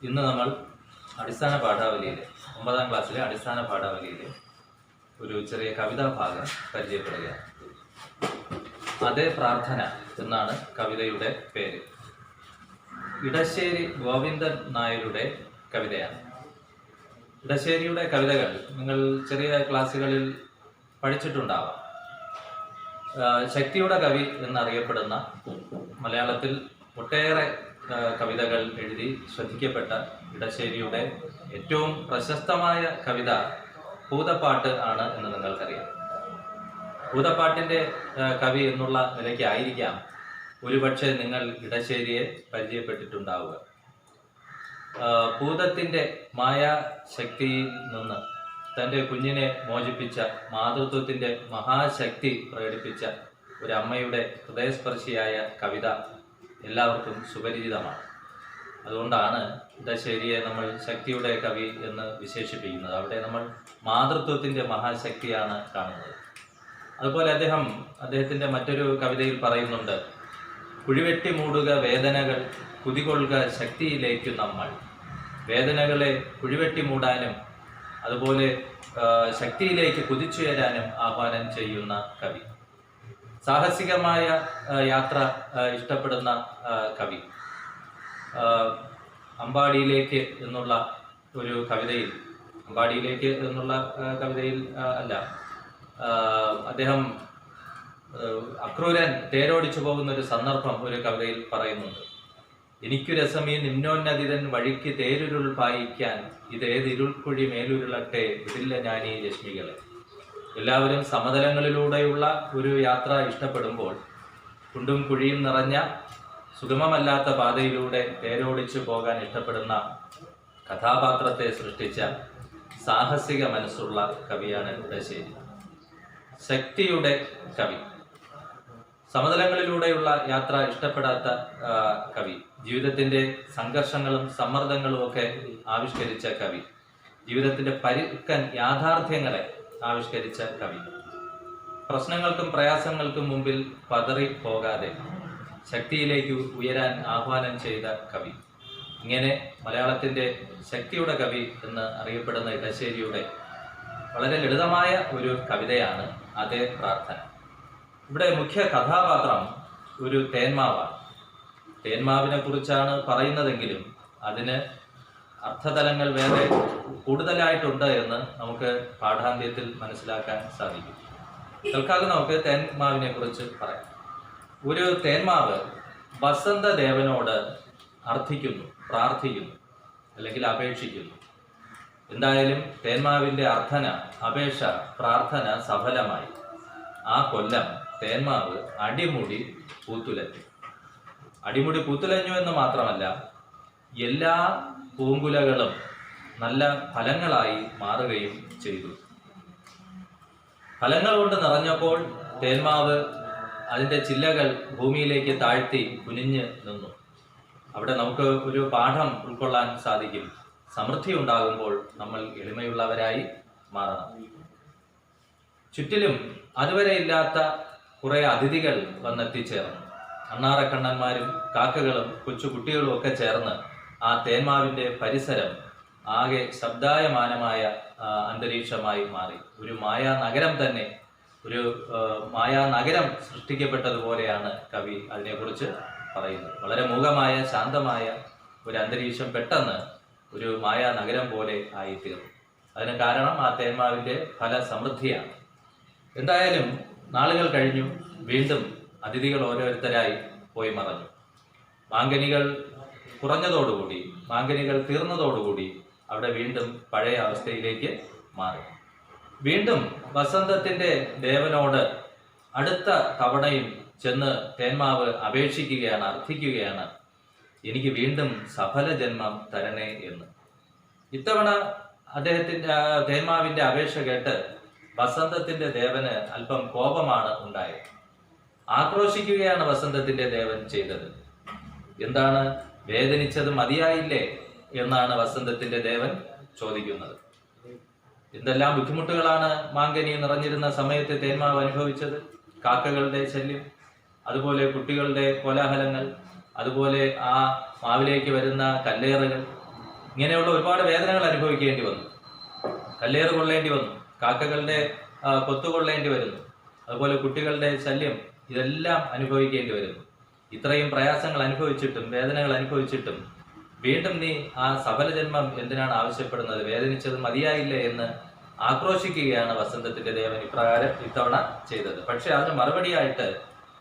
ഇന്ന് നമ്മൾ അടിസ്ഥാന പാഠാവലിയിലെ 9ാം ക്ലാസ്സിലെ അടിസ്ഥാന പാഠാവലിയിലെ ഒരു ചെറിയ കവിതാ ഭാഗം പരിചയപ്പെടുകയാണ്. അതേ പ്രാർത്ഥന എന്നാണ് കവിതയുടെ പേര്. ഇടശ്ശേരി ഗോവിന്ദൻ നായരുടെ കവിതയാണ്. ഇടശ്ശേരിയുടെ കവിതകൾ നിങ്ങൾ ചെറിയ ക്ലാസ്സുകളിൽ പഠിച്ചിട്ടുണ്ടാവാം. ശക്തിയുടെ കവി എന്നറിയപ്പെടുന്ന, മലയാളത്തിൽ ഒട്ടേറെ കവിതകൾ എഴുതി ശ്രദ്ധിക്കപ്പെട്ട ഇടശ്ശേരിയുടെ ഏറ്റവും പ്രശസ്തമായ കവിത ഭൂതപ്പാട്ട് ആണ് എന്ന് നിങ്ങൾക്കറിയാം. ഭൂതപ്പാട്ടിൻ്റെ കവി എന്നുള്ള നിലയ്ക്കായിരിക്കാം ഒരുപക്ഷെ നിങ്ങൾ ഇടശ്ശേരിയെ പരിചയപ്പെട്ടിട്ടുണ്ടാവുക. ഭൂതത്തിൻ്റെ മായാശക്തിയിൽ നിന്ന് തൻ്റെ കുഞ്ഞിനെ മോചിപ്പിച്ച, മാതൃത്വത്തിൻ്റെ മഹാശക്തി പ്രകടിപ്പിച്ച ഒരു അമ്മയുടെ ഹൃദയസ്പർശിയായ കവിത എല്ലാവർക്കും സുപരിചിതമാണ്. അതുകൊണ്ടാണ് ഇടശ്ശേരിയെ നമ്മൾ ശക്തിയുടെ കവി എന്ന് വിശേഷിപ്പിക്കുന്നത്. അവിടെ നമ്മൾ മാതൃത്വത്തിൻ്റെ മഹാശക്തിയാണ് കാണുന്നത്. അതുപോലെ അദ്ദേഹത്തിൻ്റെ മറ്റൊരു കവിതയിൽ പറയുന്നുണ്ട്, കുഴിവെട്ടി മൂടുക വേദനകൾ, കുതികൊള്ളുക ശക്തിയിലേക്ക് നമ്മൾ. വേദനകളെ കുഴിവെട്ടി മൂടാനും അതുപോലെ ശക്തിയിലേക്ക് കുതിച്ചുയരാനും ആഹ്വാനം ചെയ്യുന്ന കവി. സാഹസികമായ യാത്ര ഇഷ്ടപ്പെടുന്ന കവി. അമ്പാടിയിലേക്ക് എന്നുള്ള ഒരു കവിതയിൽ, അമ്പാടിയിലേക്ക് എന്നുള്ള കവിതയിൽ അല്ല, അദ്ദേഹം അക്രൂരൻ തേരോടിച്ചു പോകുന്ന ഒരു സന്ദർഭം ഒരു കവിതയിൽ പറയുന്നുണ്ട്. എനിക്കു രസമീ നിമ്നോന്നതിതൻ വഴിക്ക് തേരുരുൾ പായിക്കാൻ, ഇതേതിരുൾക്കുഴി മേലുരുളട്ടെ ഇതില്ല ഞാനീ രശ്മികളെ. എല്ലാവരും സമതലങ്ങളിലൂടെയുള്ള ഒരു യാത്ര ഇഷ്ടപ്പെടുമ്പോൾ കുണ്ടും കുഴിയും നിറഞ്ഞ സുഗമമല്ലാത്ത പാതയിലൂടെ തേരോടിച്ചു പോകാൻ ഇഷ്ടപ്പെടുന്ന കഥാപാത്രത്തെ സൃഷ്ടിച്ച സാഹസിക മനസ്സുള്ള കവിയാണ് ഇടശ്ശേരി. ശക്തിയുടെ കവി. സമതലങ്ങളിലൂടെയുള്ള യാത്ര ഇഷ്ടപ്പെടാത്ത കവി. ജീവിതത്തിൻ്റെ സംഘർഷങ്ങളും സമ്മർദ്ദങ്ങളും ഒക്കെ ആവിഷ്കരിച്ച കവി. ജീവിതത്തിൻ്റെ പരുക്കൻ യാഥാർത്ഥ്യങ്ങളെ ആവിഷ്കരിച്ച കവി. പ്രശ്നങ്ങൾക്കും പ്രയാസങ്ങൾക്കും മുമ്പിൽ പതറി പോകാതെ ശക്തിയിലേക്ക് ഉയരാൻ ആഹ്വാനം ചെയ്ത കവി. ഇങ്ങനെ മലയാളത്തിൻ്റെ ശക്തിയുടെ കവി എന്ന് അറിയപ്പെടുന്ന ഇടശ്ശേരിയുടെ വളരെ ലളിതമായ ഒരു കവിതയാണ് അതേ പ്രാർത്ഥന. ഇവിടെ മുഖ്യ കഥാപാത്രം ഒരു തേന്മാവാണ്. തേന്മാവിനെ കുറിച്ചാണ് പറയുന്നതെങ്കിലും അതിന് അർത്ഥതലങ്ങൾ വേറെ കൂടുതലായിട്ടുണ്ട് എന്ന് നമുക്ക് പാഠാന്ത്യത്തിൽ മനസ്സിലാക്കാൻ സാധിക്കും. തൽക്കാലം നമുക്ക് തേന്മാവിനെ കുറിച്ച് പറയാം. ഒരു തേന്മാവ് വസന്തദേവനോട് അർത്ഥിക്കുന്നു, പ്രാർത്ഥിക്കുന്നു, അല്ലെങ്കിൽ അപേക്ഷിക്കുന്നു. എന്തായാലും തേന്മാവിൻ്റെ അപേക്ഷ, പ്രാർത്ഥന സഫലമായി. ആ കൊല്ലം തേന്മാവ് അടിമുടി പൂത്തുലഞ്ഞു. അടിമുടി പൂത്തുലഞ്ഞു എന്ന് മാത്രമല്ല, എല്ലാ പൂങ്കുലകളും നല്ല ഫലങ്ങളായി മാറുകയും ചെയ്തു. ഫലങ്ങൾ കൊണ്ട് നിറഞ്ഞപ്പോൾ തേന്മാവ് അതിൻ്റെ ചില്ലകൾ ഭൂമിയിലേക്ക് താഴ്ത്തി കുനിഞ്ഞ് നിന്നു. അവിടെ നമുക്ക് ഒരു പാഠം ഉൾക്കൊള്ളാൻ സാധിക്കും. സമൃദ്ധി ഉണ്ടാകുമ്പോൾ നമ്മൾ എളിമയുള്ളവരായി മാറണം. ചുറ്റിലും അതുവരെ ഇല്ലാത്ത കുറേ അതിഥികൾ വന്നെത്തിച്ചേർന്നു. അണ്ണാറക്കണ്ണന്മാരും കാക്കകളും കൊച്ചു കുട്ടികളും ഒക്കെ ചേർന്ന് ആ തേന്മാവിൻ്റെ പരിസരം ആകെ ശബ്ദായമാനമായ അന്തരീക്ഷമായി മാറി. ഒരു മായാനഗരം തന്നെ, ഒരു മായാനഗരം സൃഷ്ടിക്കപ്പെട്ടതുപോലെയാണ് കവി അതിനെക്കുറിച്ച് പറയുന്നത്. വളരെ മൂകമായ ശാന്തമായ ഒരു അന്തരീക്ഷം പെട്ടെന്ന് ഒരു മായാനഗരം പോലെ ആയിത്തീർന്നു. അതിന് കാരണം ആ തേന്മാവിൻ്റെ ഫലസമൃദ്ധിയാണ്. എന്തായാലും നാളുകൾ കഴിഞ്ഞു. വീണ്ടും അതിഥികൾ ഓരോരുത്തരായി പോയി മറഞ്ഞു. മാങ്കനികൾ കുറഞ്ഞതോടുകൂടി, മാങ്കനികൾ തീർന്നതോടുകൂടി അവിടെ വീണ്ടും പഴയ അവസ്ഥയിലേക്ക് മാറി. വീണ്ടും വസന്തത്തിൻ്റെ ദേവനോട് അടുത്ത തവണയും ചെന്ന് തേന്മാവ് അപേക്ഷിക്കുകയാണ്, അർത്ഥിക്കുകയാണ്, എനിക്ക് വീണ്ടും സഫല ജന്മം തരണേ എന്ന്. ഇത്തവണ തേന്മാവിൻ്റെ അപേക്ഷ കേട്ട് വസന്തത്തിൻ്റെ ദേവന് അല്പം കോപമാണ് ഉണ്ടായത്. ആക്രോശിക്കുകയാണ് വസന്തത്തിൻ്റെ ദേവൻ ചെയ്തത്. എന്താണ്, വേദനിച്ചത് മതിയായില്ലേ എന്നാണ് വസന്തത്തിൻ്റെ ദേവൻ ചോദിക്കുന്നത്. എന്തെല്ലാം ബുദ്ധിമുട്ടുകളാണ് മാങ്കനി നിറഞ്ഞിരുന്ന സമയത്ത് തേന്മാവ് അനുഭവിച്ചത്. കാക്കകളുടെ ശല്യം, അതുപോലെ കുട്ടികളുടെ കോലാഹലങ്ങൾ, അതുപോലെ ആ മാവിലേക്ക് വരുന്ന കല്ലേറുകൾ, ഇങ്ങനെയുള്ള ഒരുപാട് വേദനകൾ അനുഭവിക്കേണ്ടി വന്നു. കല്ലേറ് കൊള്ളേണ്ടി വന്നു, കാക്കകളുടെ കൊത്തുകൊള്ളേണ്ടി വരുന്നു, അതുപോലെ കുട്ടികളുടെ ശല്യം, ഇതെല്ലാം അനുഭവിക്കേണ്ടി വരുന്നു. ഇത്രയും പ്രയാസങ്ങൾ അനുഭവിച്ചിട്ടും വേദനകൾ അനുഭവിച്ചിട്ടും വീണ്ടും നീ ആ സഫല ജന്മം എന്തിനാണ് ആവശ്യപ്പെടുന്നത്? വേദനിച്ചത് മതിയായില്ലേ എന്ന് ആക്രോശിക്കുകയാണ് വസന്തത്തിന്റെ ദേവൻ ഇത്തവണ ചെയ്തത്. പക്ഷെ അതിന് മറുപടിയായിട്ട്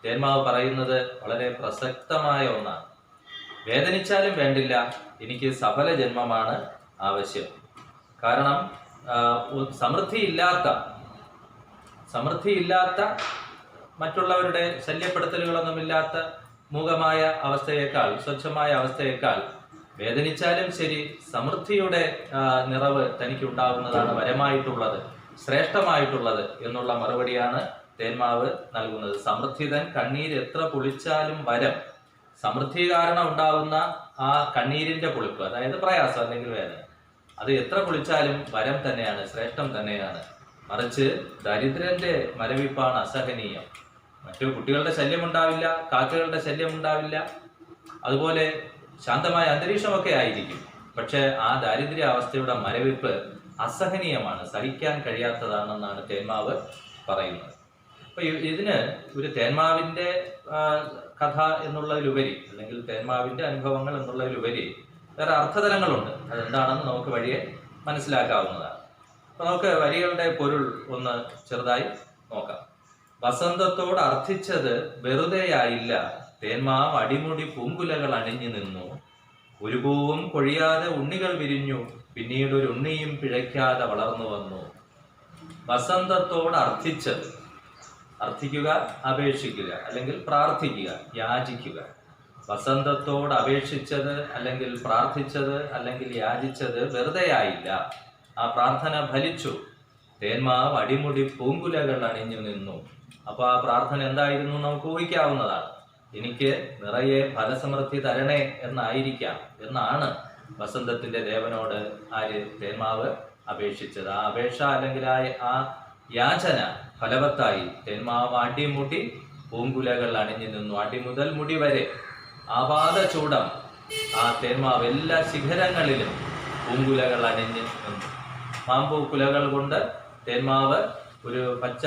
തേന്മാവ് പറയുന്നത് വളരെ പ്രസക്തമായ ഒന്നാണ്. വേദനിച്ചാലും വേണ്ടില്ല, എനിക്ക് സഫല ജന്മമാണ് ആവശ്യം. കാരണം സമൃദ്ധിയില്ലാത്ത മറ്റുള്ളവരുടെ ശല്യപ്പെടുത്തലുകളൊന്നുമില്ലാത്ത മൂകമായ അവസ്ഥയേക്കാൾ, സ്വച്ഛമായ അവസ്ഥയേക്കാൾ വേദനിച്ചാലും ശരി സമൃദ്ധിയുടെ നിറവ് തനിക്ക് ഉണ്ടാകുന്നതാണ് വരമായിട്ടുള്ളത്, ശ്രേഷ്ഠമായിട്ടുള്ളത് എന്നുള്ള മറുപടിയാണ് തേന്മാവ് നൽകുന്നത്. സമൃദ്ധിതൻ കണ്ണീര് എത്ര പൊളിച്ചാലും വരം. സമൃദ്ധി കാരണം ഉണ്ടാകുന്ന ആ കണ്ണീരിന്റെ പൊളിപ്പ്, അതായത് പ്രയാസം അല്ലെങ്കിൽ വേദന, അത് എത്ര പൊളിച്ചാലും വരം തന്നെയാണ്, ശ്രേഷ്ഠം തന്നെയാണ്. മറിച്ച് ദരിദ്രന്റെ മരവിപ്പാണ് അസഹനീയം. മറ്റു കുട്ടികളുടെ ശല്യം ഉണ്ടാവില്ല, കാക്കകളുടെ ശല്യം ഉണ്ടാവില്ല, അതുപോലെ ശാന്തമായ അന്തരീക്ഷമൊക്കെ ആയിരിക്കും. പക്ഷെ ആ ദാരിദ്ര്യ അവസ്ഥയുടെ മരവിപ്പ് അസഹനീയമാണ്, സഹിക്കാൻ കഴിയാത്തതാണെന്നാണ് തേന്മാവ് പറയുന്നത്. അപ്പൊ ഇതിന് ഒരു തേന്മാവിന്റെ കഥ എന്നുള്ളതിലുപരി, അല്ലെങ്കിൽ തേന്മാവിന്റെ അനുഭവങ്ങൾ എന്നുള്ളതിലുപരി വേറെ അർത്ഥതലങ്ങളുണ്ട്. അതെന്താണെന്ന് നമുക്ക് വഴിയെ മനസ്സിലാക്കാവുന്നതാണ്. അപ്പൊ നമുക്ക് വരികളുടെ പൊരുൾ ഒന്ന് ചെറുതായി നോക്കാം. വസന്തത്തോട് അർത്ഥിച്ചത് വെറുതെയായില്ല, തേന്മാവ് അടിമുടി പൂങ്കുലകൾ അണിഞ്ഞു നിന്നു. ഒരു പൂവും കൊഴിയാതെ ഉണ്ണികൾ വിരിഞ്ഞു, പിന്നീട് ഒരു ഉണ്ണിയും പിഴയ്ക്കാതെ വളർന്നു വന്നു. വസന്തത്തോട് അർത്ഥിച്ചത്, അർത്ഥിക്കുക, അപേക്ഷിക്കുക, അല്ലെങ്കിൽ പ്രാർത്ഥിക്കുക, യാചിക്കുക. വസന്തത്തോട് അപേക്ഷിച്ചത്, അല്ലെങ്കിൽ പ്രാർത്ഥിച്ചത്, അല്ലെങ്കിൽ യാചിച്ചത് വെറുതെയായില്ല, ആ പ്രാർത്ഥന ഫലിച്ചു. തേന്മാവ് അടിമുടി പൂങ്കുലകൾ അണിഞ്ഞു നിന്നു. അപ്പൊ ആ പ്രാർത്ഥന എന്തായിരുന്നു നമുക്ക് ഊഹിക്കാവുന്നതാണ്. എനിക്ക് നിറയെ ഫലസമൃദ്ധി തരണേ എന്നായിരിക്കാം, എന്നാണ് വസന്തത്തിന്റെ ദേവനോട് തേന്മാവ് അപേക്ഷിച്ചത്. ആ അപേക്ഷ അല്ലെങ്കിൽ ആ യാചന ഫലവത്തായി. തേന്മാവ് അടിമുടി പൂങ്കുലകൾ അണിഞ്ഞു നിന്നു. അടി മുതൽ മുടി വരെ ആപാദ ചൂടം ആ തേന്മാവ് എല്ലാ ശിഖരങ്ങളിലും പൂങ്കുലകൾ അണിഞ്ഞു നിന്നു. മാമ്പൂ കുലകൾ കൊണ്ട് തേന്മാവ് ഒരു പച്ച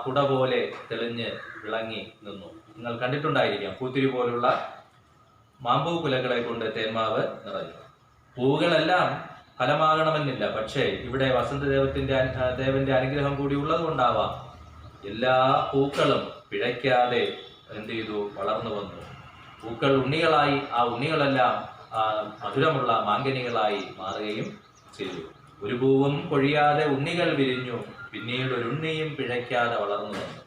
കുട പോലെ തെളിഞ്ഞ് വിളങ്ങി നിന്നു. നിങ്ങൾ കണ്ടിട്ടുണ്ടായിരിക്കാം, പൂത്തിരി പോലുള്ള മാമ്പൂ കുലകളെ കൊണ്ട് തേന്മാവ് നിറഞ്ഞു. പൂവുകളെല്ലാം ഫലമാകണമെന്നില്ല, പക്ഷേ ഇവിടെ ദേവന്റെ അനുഗ്രഹം കൂടി ഉള്ളത് കൊണ്ടാവാം എല്ലാ പൂക്കളും പിഴയ്ക്കാതെ എന്ത് ചെയ്തു? വളർന്നു വന്നു. പൂക്കൾ ഉണ്ണികളായി, ആ ഉണ്ണികളെല്ലാം മധുരമുള്ള മാങ്കനികളായി മാറുകയും ചെയ്തു. ഒരു പൂവും കൊഴിയാതെ ഉണ്ണികൾ വിരിഞ്ഞു, പിന്നീട് ഒരു ഉണ്ണിയും പിഴയ്ക്കാതെ വളർന്നു വന്നു.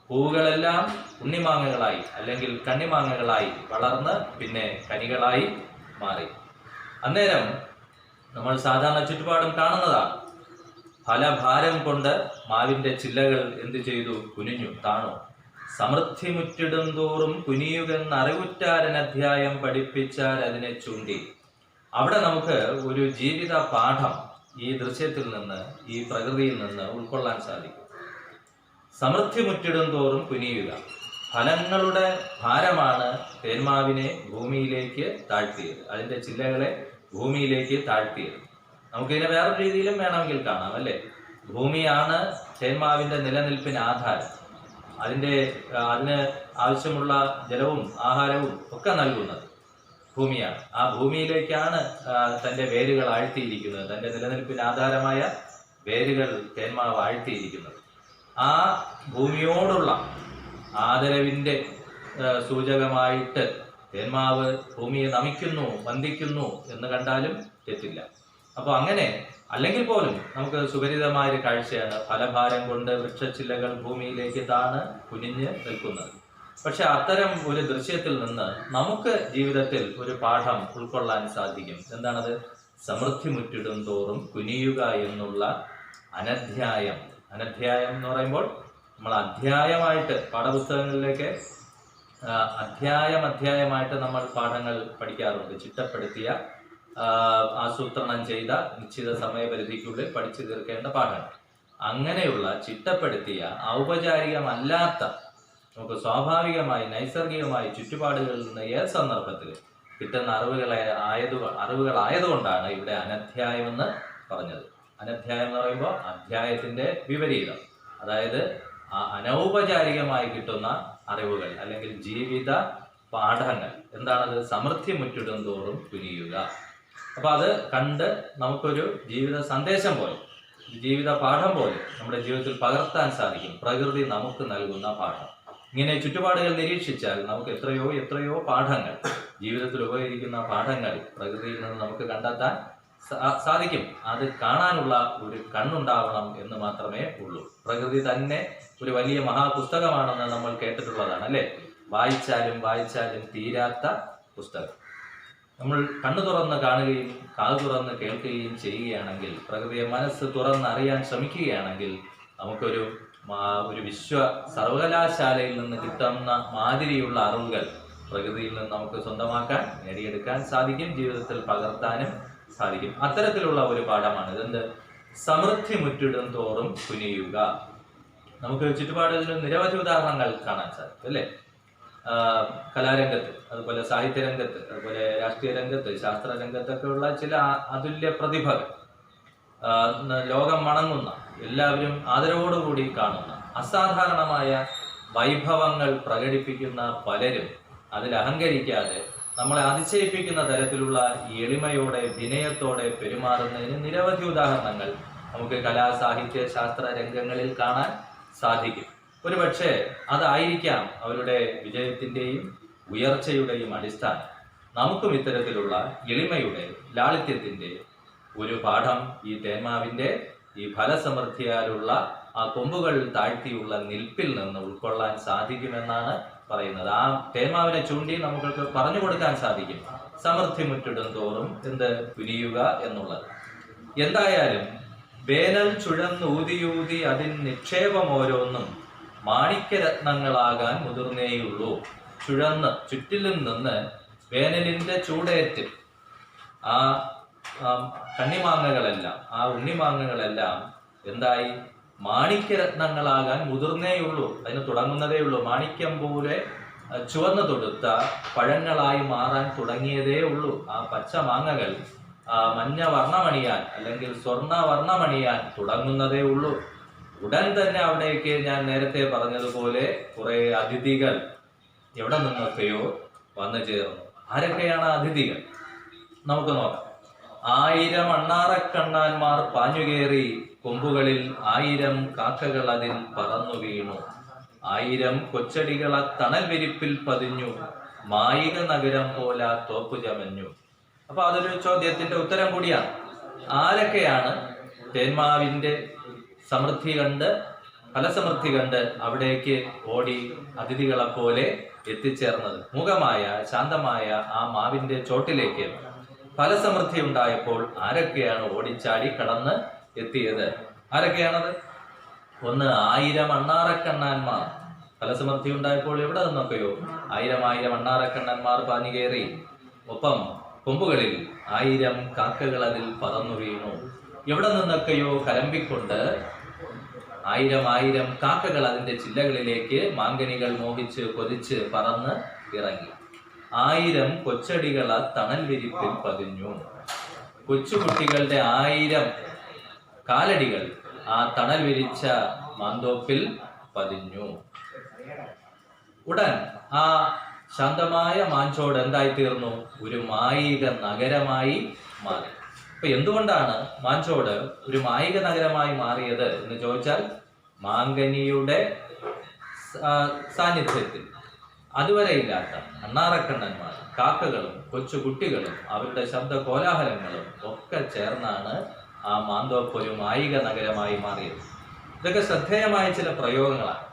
പൂവുകളെല്ലാം ഉണ്ണിമാങ്ങകളായി അല്ലെങ്കിൽ കണ്ണിമാങ്ങകളായി വളർന്ന് പിന്നെ കനികളായി മാറി. അന്നേരം നമ്മൾ സാധാരണ ചുറ്റുപാടും കാണുന്നതാണ്. ഫലഭാരം കൊണ്ട് മാവിന്റെ ചില്ലകൾ എന്തു ചെയ്തു? കുനിഞ്ഞു, താണു. സമൃദ്ധി മുറ്റിടും തോറും കുനിയുകെന്ന് അറിവുറ്റാരൻ അധ്യായം പഠിപ്പിച്ചാൽ അതിനെ ചൂണ്ടി. അവിടെ നമുക്ക് ഒരു ജീവിത പാഠം ഈ ദൃശ്യത്തിൽ നിന്ന്, ഈ പ്രകൃതിയിൽ നിന്ന് ഉൾക്കൊള്ളാൻ സാധിക്കും. സമൃദ്ധി മുറ്റിടും തോറും കുനിയുക. ഫലങ്ങളുടെ ഭാരമാണ് തേന്മാവിനെ ഭൂമിയിലേക്ക് താഴ്ത്തിയത്, അതിന്റെ ചില്ലകളെ ഭൂമിയിലേക്ക് താഴ്ത്തിയത്. നമുക്കിതിനെ വേറൊരു രീതിയിലും വേണമെങ്കിൽ കാണാം, അല്ലേ? ഭൂമിയാണ് തേന്മാവിന്റെ നിലനിൽപ്പിന് ആധാരം. അതിന് ആവശ്യമുള്ള ജലവും ആഹാരവും ഒക്കെ നൽകുന്നത് ഭൂമിയാണ്. ആ ഭൂമിയിലേക്കാണ് തന്റെ വേരുകൾ ആഴ്ത്തിയിരിക്കുന്നത്. തന്റെ നിലനിൽപ്പിന് ആധാരമായ വേരുകൾ തേന്മാവ് ആഴ്ത്തിയിരിക്കുന്നത്. ആ ഭൂമിയോടുള്ള ആദരവിന്റെ സൂചകമായിട്ട് തേന്മാവ് ഭൂമിയെ നമിക്കുന്നു, വന്ദിക്കുന്നു എന്ന് കണ്ടാലും തെറ്റില്ല. അപ്പൊ അങ്ങനെ അല്ലെങ്കിൽ പോലും നമുക്ക് സുപരിതമായൊരു കാഴ്ചയാണ് ഫലഭാരം കൊണ്ട് വൃക്ഷച്ചില്ലകൾ ഭൂമിയിലേക്ക് താണ് കുനിഞ്ഞ് നിൽക്കുന്നത്. പക്ഷെ അത്തരം ഒരു ദൃശ്യത്തിൽ നിന്ന് നമുക്ക് ജീവിതത്തിൽ ഒരു പാഠം ഉൾക്കൊള്ളാൻ സാധിക്കും. എന്താണത്? സമൃദ്ധി മുറ്റിടും തോറും കുനിയുക എന്നുള്ള അനധ്യായം. അനധ്യായം എന്ന് പറയുമ്പോൾ നമ്മൾ അധ്യായമായിട്ട് പാഠപുസ്തകങ്ങളിലേക്ക് അധ്യായമായിട്ട് നമ്മൾ പാഠങ്ങൾ പഠിക്കാറുണ്ട്. ചിട്ടപ്പെടുത്തിയ, ആസൂത്രണം ചെയ്ത നിശ്ചിത സമയപരിധിക്കുള്ളിൽ പഠിച്ചു തീർക്കേണ്ട പാഠങ്ങൾ. അങ്ങനെയുള്ള ചിട്ടപ്പെടുത്തിയ ഔപചാരികമല്ലാത്ത, നമുക്ക് സ്വാഭാവികമായി നൈസർഗികമായി ചുറ്റുപാടുകളിൽ നിന്ന് ഏത് സന്ദർഭത്തിൽ കിട്ടുന്ന അറിവുകളായതുകൊണ്ടാണ് ഇവിടെ അനധ്യായം എന്ന് പറഞ്ഞത്. അനധ്യായം എന്ന് പറയുമ്പോൾ അധ്യായത്തിന്റെ വിപരീതം, അതായത് അനൗപചാരികമായി കിട്ടുന്ന അറിവുകൾ അല്ലെങ്കിൽ ജീവിത പാഠങ്ങൾ. എന്താണത്? സമൃദ്ധി മുറ്റിടും തോറും കുനിയുക. അപ്പൊ അത് കണ്ട് നമുക്കൊരു ജീവിത സന്ദേശം പോലെ, ജീവിത പാഠം പോലെ നമ്മുടെ ജീവിതത്തിൽ പകർത്താൻ സാധിക്കും. പ്രകൃതി നമുക്ക് നൽകുന്ന പാഠം. ഇങ്ങനെ ചുറ്റുപാടുകൾ നിരീക്ഷിച്ചാൽ നമുക്ക് എത്രയോ പാഠങ്ങൾ, ജീവിതത്തിൽ ഉപകരിക്കുന്ന പാഠങ്ങൾ പ്രകൃതിയിൽ നിന്ന് നമുക്ക് കണ്ടെത്താൻ സാധിക്കും. അത് കാണാനുള്ള ഒരു കണ്ണുണ്ടാവണം എന്ന് മാത്രമേ ഉള്ളൂ. പ്രകൃതി തന്നെ ഒരു വലിയ മഹാപുസ്തകമാണെന്ന് നമ്മൾ കേട്ടിട്ടുള്ളതാണ്, അല്ലെ? വായിച്ചാലും തീരാത്ത പുസ്തകം. നമ്മൾ കണ്ണു തുറന്ന് കാണുകയും കാത് തുറന്ന് കേൾക്കുകയും ചെയ്യുകയാണെങ്കിൽ, പ്രകൃതിയെ മനസ്സ് തുറന്ന് അറിയാൻ ശ്രമിക്കുകയാണെങ്കിൽ, നമുക്കൊരു വിശ്വ സർവകലാശാലയിൽ നിന്ന് കിട്ടുന്ന മാതിരിയുള്ള അറിവുകൾ പ്രകൃതിയിൽ നിന്ന് നമുക്ക് സ്വന്തമാക്കാൻ, നേടിയെടുക്കാൻ സാധിക്കും, ജീവിതത്തിൽ പകർത്താനും സാധിക്കും. അത്തരത്തിലുള്ള ഒരു പാഠമാണ് ഇതെന്ത്? സമൃദ്ധി മുറ്റിടും തോറും കുനിയുക. നമുക്ക് ചുറ്റുപാടിൽ നിരവധി ഉദാഹരണങ്ങൾ കാണാൻ സാധിക്കും, അല്ലേ? കലാരംഗത്ത്, അതുപോലെ സാഹിത്യരംഗത്ത്, അതുപോലെ രാഷ്ട്രീയ രംഗത്ത്, ശാസ്ത്ര രംഗത്തൊക്കെ ഉള്ള ചില അതുല്യ പ്രതിഭകൾ, ലോകം വണങ്ങുന്ന, എല്ലാവരും ആദരവോടുകൂടി കാണുന്ന അസാധാരണമായ വൈഭവങ്ങൾ പ്രകടിപ്പിക്കുന്ന പലരും അതിൽ അഹങ്കരിക്കാതെ നമ്മളെ അതിശയിപ്പിക്കുന്ന തരത്തിലുള്ള എളിമയോടെ വിനയത്തോടെ പെരുമാറുന്നതിന് നിരവധി ഉദാഹരണങ്ങൾ നമുക്ക് കലാ സാഹിത്യ ശാസ്ത്ര രംഗങ്ങളിൽ കാണാൻ സാധിക്കും. ഒരുപക്ഷെ അതായിരിക്കാം അവരുടെ വിജയത്തിന്റെയും ഉയർച്ചയുടെയും അടിസ്ഥാനം. നമുക്കും ഇത്തരത്തിലുള്ള എളിമയുടെ, ലാളിത്യത്തിന്റെ ഒരു പാഠം ഈ തേന്മാവിന്റെ ഈ ഫലസമൃദ്ധിയാലുള്ള ആ കൊമ്പുകൾ താഴ്ത്തിയുള്ള നിൽപ്പിൽ നിന്ന് ഉൾക്കൊള്ളാൻ സാധിക്കുമെന്നാണ് പറയുന്നത്. ആ തേന്മാവിനെ ചൂണ്ടി നമുക്ക് പറഞ്ഞു കൊടുക്കാൻ സാധിക്കും സമൃദ്ധി മുറ്റിടും തോറും എന്ത് കുനിയുക എന്നുള്ളത്. എന്തായാലും വേനൽ ചുഴന്നൂതിയൂതി അതിൻ നിക്ഷേപം ഓരോന്നും മാണിക്യരത്നങ്ങളാകാൻ മുതിർന്നേയുള്ളൂ. ചുറ്റിലും നിന്ന് വേനലിന്റെ ചൂടേറ്റ് ആ കണ്ണിമാങ്ങകളെല്ലാം, ആ ഉണ്ണിമാങ്ങകളെല്ലാം എന്തായി? മാണിക്യരത്നങ്ങളാകാൻ മുതിർന്നേയുള്ളൂ. അതിന് തുടങ്ങുന്നതേ ഉള്ളൂ. മാണിക്യം പോലെ ചുവന്നു തൊടുത്ത പഴങ്ങളായി മാറാൻ തുടങ്ങിയതേ ഉള്ളൂ. ആ പച്ച മാങ്ങകൾ മഞ്ഞ വർണ്ണമണിയാൻ അല്ലെങ്കിൽ സ്വർണ്ണ വർണ്ണമണിയാൻ തുടങ്ങുന്നതേ ഉള്ളൂ. ഉടൻ തന്നെ അവിടേക്ക് ഞാൻ നേരത്തെ പറഞ്ഞതുപോലെ കുറെ അതിഥികൾ എവിടെ നിന്നൊക്കെയോ വന്നു ചേർന്നു. ആരൊക്കെയാണ് അതിഥികൾ? നമുക്ക് നോക്കാം. 1000 അണ്ണാറക്കണ്ണാന്മാർ പാഞ്ഞുകേറി കൊമ്പുകളിൽ 1000 കാക്കകൾ അതിൽ പറന്നു വീണു. 1000 കൊച്ചടികൾ ആ തണൽ വിരിപ്പിൽ പതിഞ്ഞു. മായിക നഗരം പോലെ തോപ്പു ചമഞ്ഞു. അപ്പൊ അതൊരു ചോദ്യത്തിന്റെ ഉത്തരം കൂടിയാണ്. ആരൊക്കെയാണ് തേന്മാവിന്റെ സമൃദ്ധി കണ്ട്, ഫലസമൃദ്ധി കണ്ട് അവിടേക്ക് ഓടി അതിഥികളെ പോലെ എത്തിച്ചേർന്നത്? മുഖമായ ശാന്തമായ ആ മാവിന്റെ ചോട്ടിലേക്ക് ഫലസമൃദ്ധി ഉണ്ടായപ്പോൾ ആരൊക്കെയാണ് ഓടിച്ചാടി കടന്ന് എത്തിയത്? ആരൊക്കെയാണത്? ഒന്ന് 1000 അണ്ണാറക്കണ്ണാന്മാർ. ഫലസമൃദ്ധി ഉണ്ടായപ്പോൾ എവിടെ നിന്നൊക്കെയോ 1000 അണ്ണാറക്കണ്ണന്മാർ പാഞ്ഞുകേറി. ഒപ്പം കൊമ്പുകളിൽ 1000 കാക്കകൾ അതിൽ പറന്നു വീണു. എവിടെ നിന്നൊക്കെയോ കലമ്പിക്കൊണ്ട് 1000 കാക്കകൾ അതിന്റെ ചില്ലകളിലേക്ക് മാങ്കനികൾ മോഹിച്ച് കൊതിച്ച് പറന്ന് ഇറങ്ങി. 1000 കൊച്ചടികൾ ആ തണൽ വിരിപ്പിൽ പതിഞ്ഞു. കൊച്ചുകുട്ടികളുടെ 1000 കാലടികൾ ആ തണൽ വിരിച്ച മാന്തോപ്പിൽ പതിഞ്ഞു. ഉടൻ ആ ശാന്തമായ മാഞ്ചോട് എന്തായി തീർന്നു? ഒരു മായിക നഗരമായി മാറി. അപ്പൊ എന്തുകൊണ്ടാണ് മാഞ്ചോട് ഒരു മായിക നഗരമായി മാറിയത് എന്ന് ചോദിച്ചാൽ, മാങ്കനിയുടെ സാന്നിധ്യത്തിൽ അതുവരെ ഇല്ലാത്ത അണ്ണാറക്കണ്ണന്മാർ, കാക്കകളും കൊച്ചുകുട്ടികളും അവരുടെ ശബ്ദ കോലാഹലങ്ങളും ഒക്കെ ചേർന്നാണ് ആ മാന്തോപ്പ് ഒരു മായിക നഗരമായി മാറിയത്. ഇതൊക്കെ ശ്രദ്ധേയമായ ചില പ്രയോഗങ്ങളാണ്.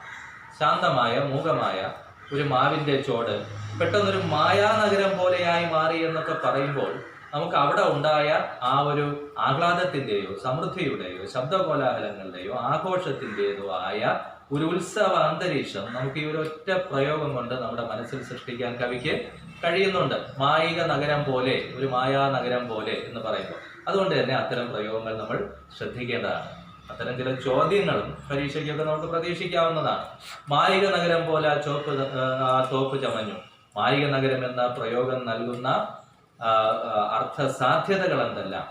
ശാന്തമായ മൂകമായ ഒരു മാവിന്റെ ചോട് പെട്ടെന്നൊരു മായാനഗരം പോലെയായി മാറി എന്നൊക്കെ പറയുമ്പോൾ നമുക്ക് അവിടെ ഉണ്ടായ ആ ഒരു ആഹ്ലാദത്തിന്റെയോ സമൃദ്ധിയുടെയോ ശബ്ദകോലാഹലങ്ങളുടെയോ ആഘോഷത്തിൻ്റെതോ ആയ ഒരു ഉത്സവ അന്തരീക്ഷം നമുക്ക് ഈ ഒരു ഒറ്റ പ്രയോഗം കൊണ്ട് നമ്മുടെ മനസ്സിൽ സൃഷ്ടിക്കാൻ കവിക്ക് കഴിയുന്നുണ്ട്. മായിക നഗരം പോലെ, ഒരു മായാ നഗരം പോലെ എന്ന് പറയുമ്പോൾ. അതുകൊണ്ട് തന്നെ അത്തരം പ്രയോഗങ്ങൾ നമ്മൾ ശ്രദ്ധിക്കേണ്ടതാണ്. അത്തരം ചില ചോദ്യങ്ങളും പരീക്ഷയ്ക്കൊക്കെ നമുക്ക് പ്രതീക്ഷിക്കാവുന്നതാണ്. മായിക നഗരം പോലെ ആ തോപ്പ് ചമഞ്ഞു. മായിക നഗരം എന്ന പ്രയോഗം നൽകുന്ന അർത്ഥ സാധ്യതകൾ എന്തെല്ലാം,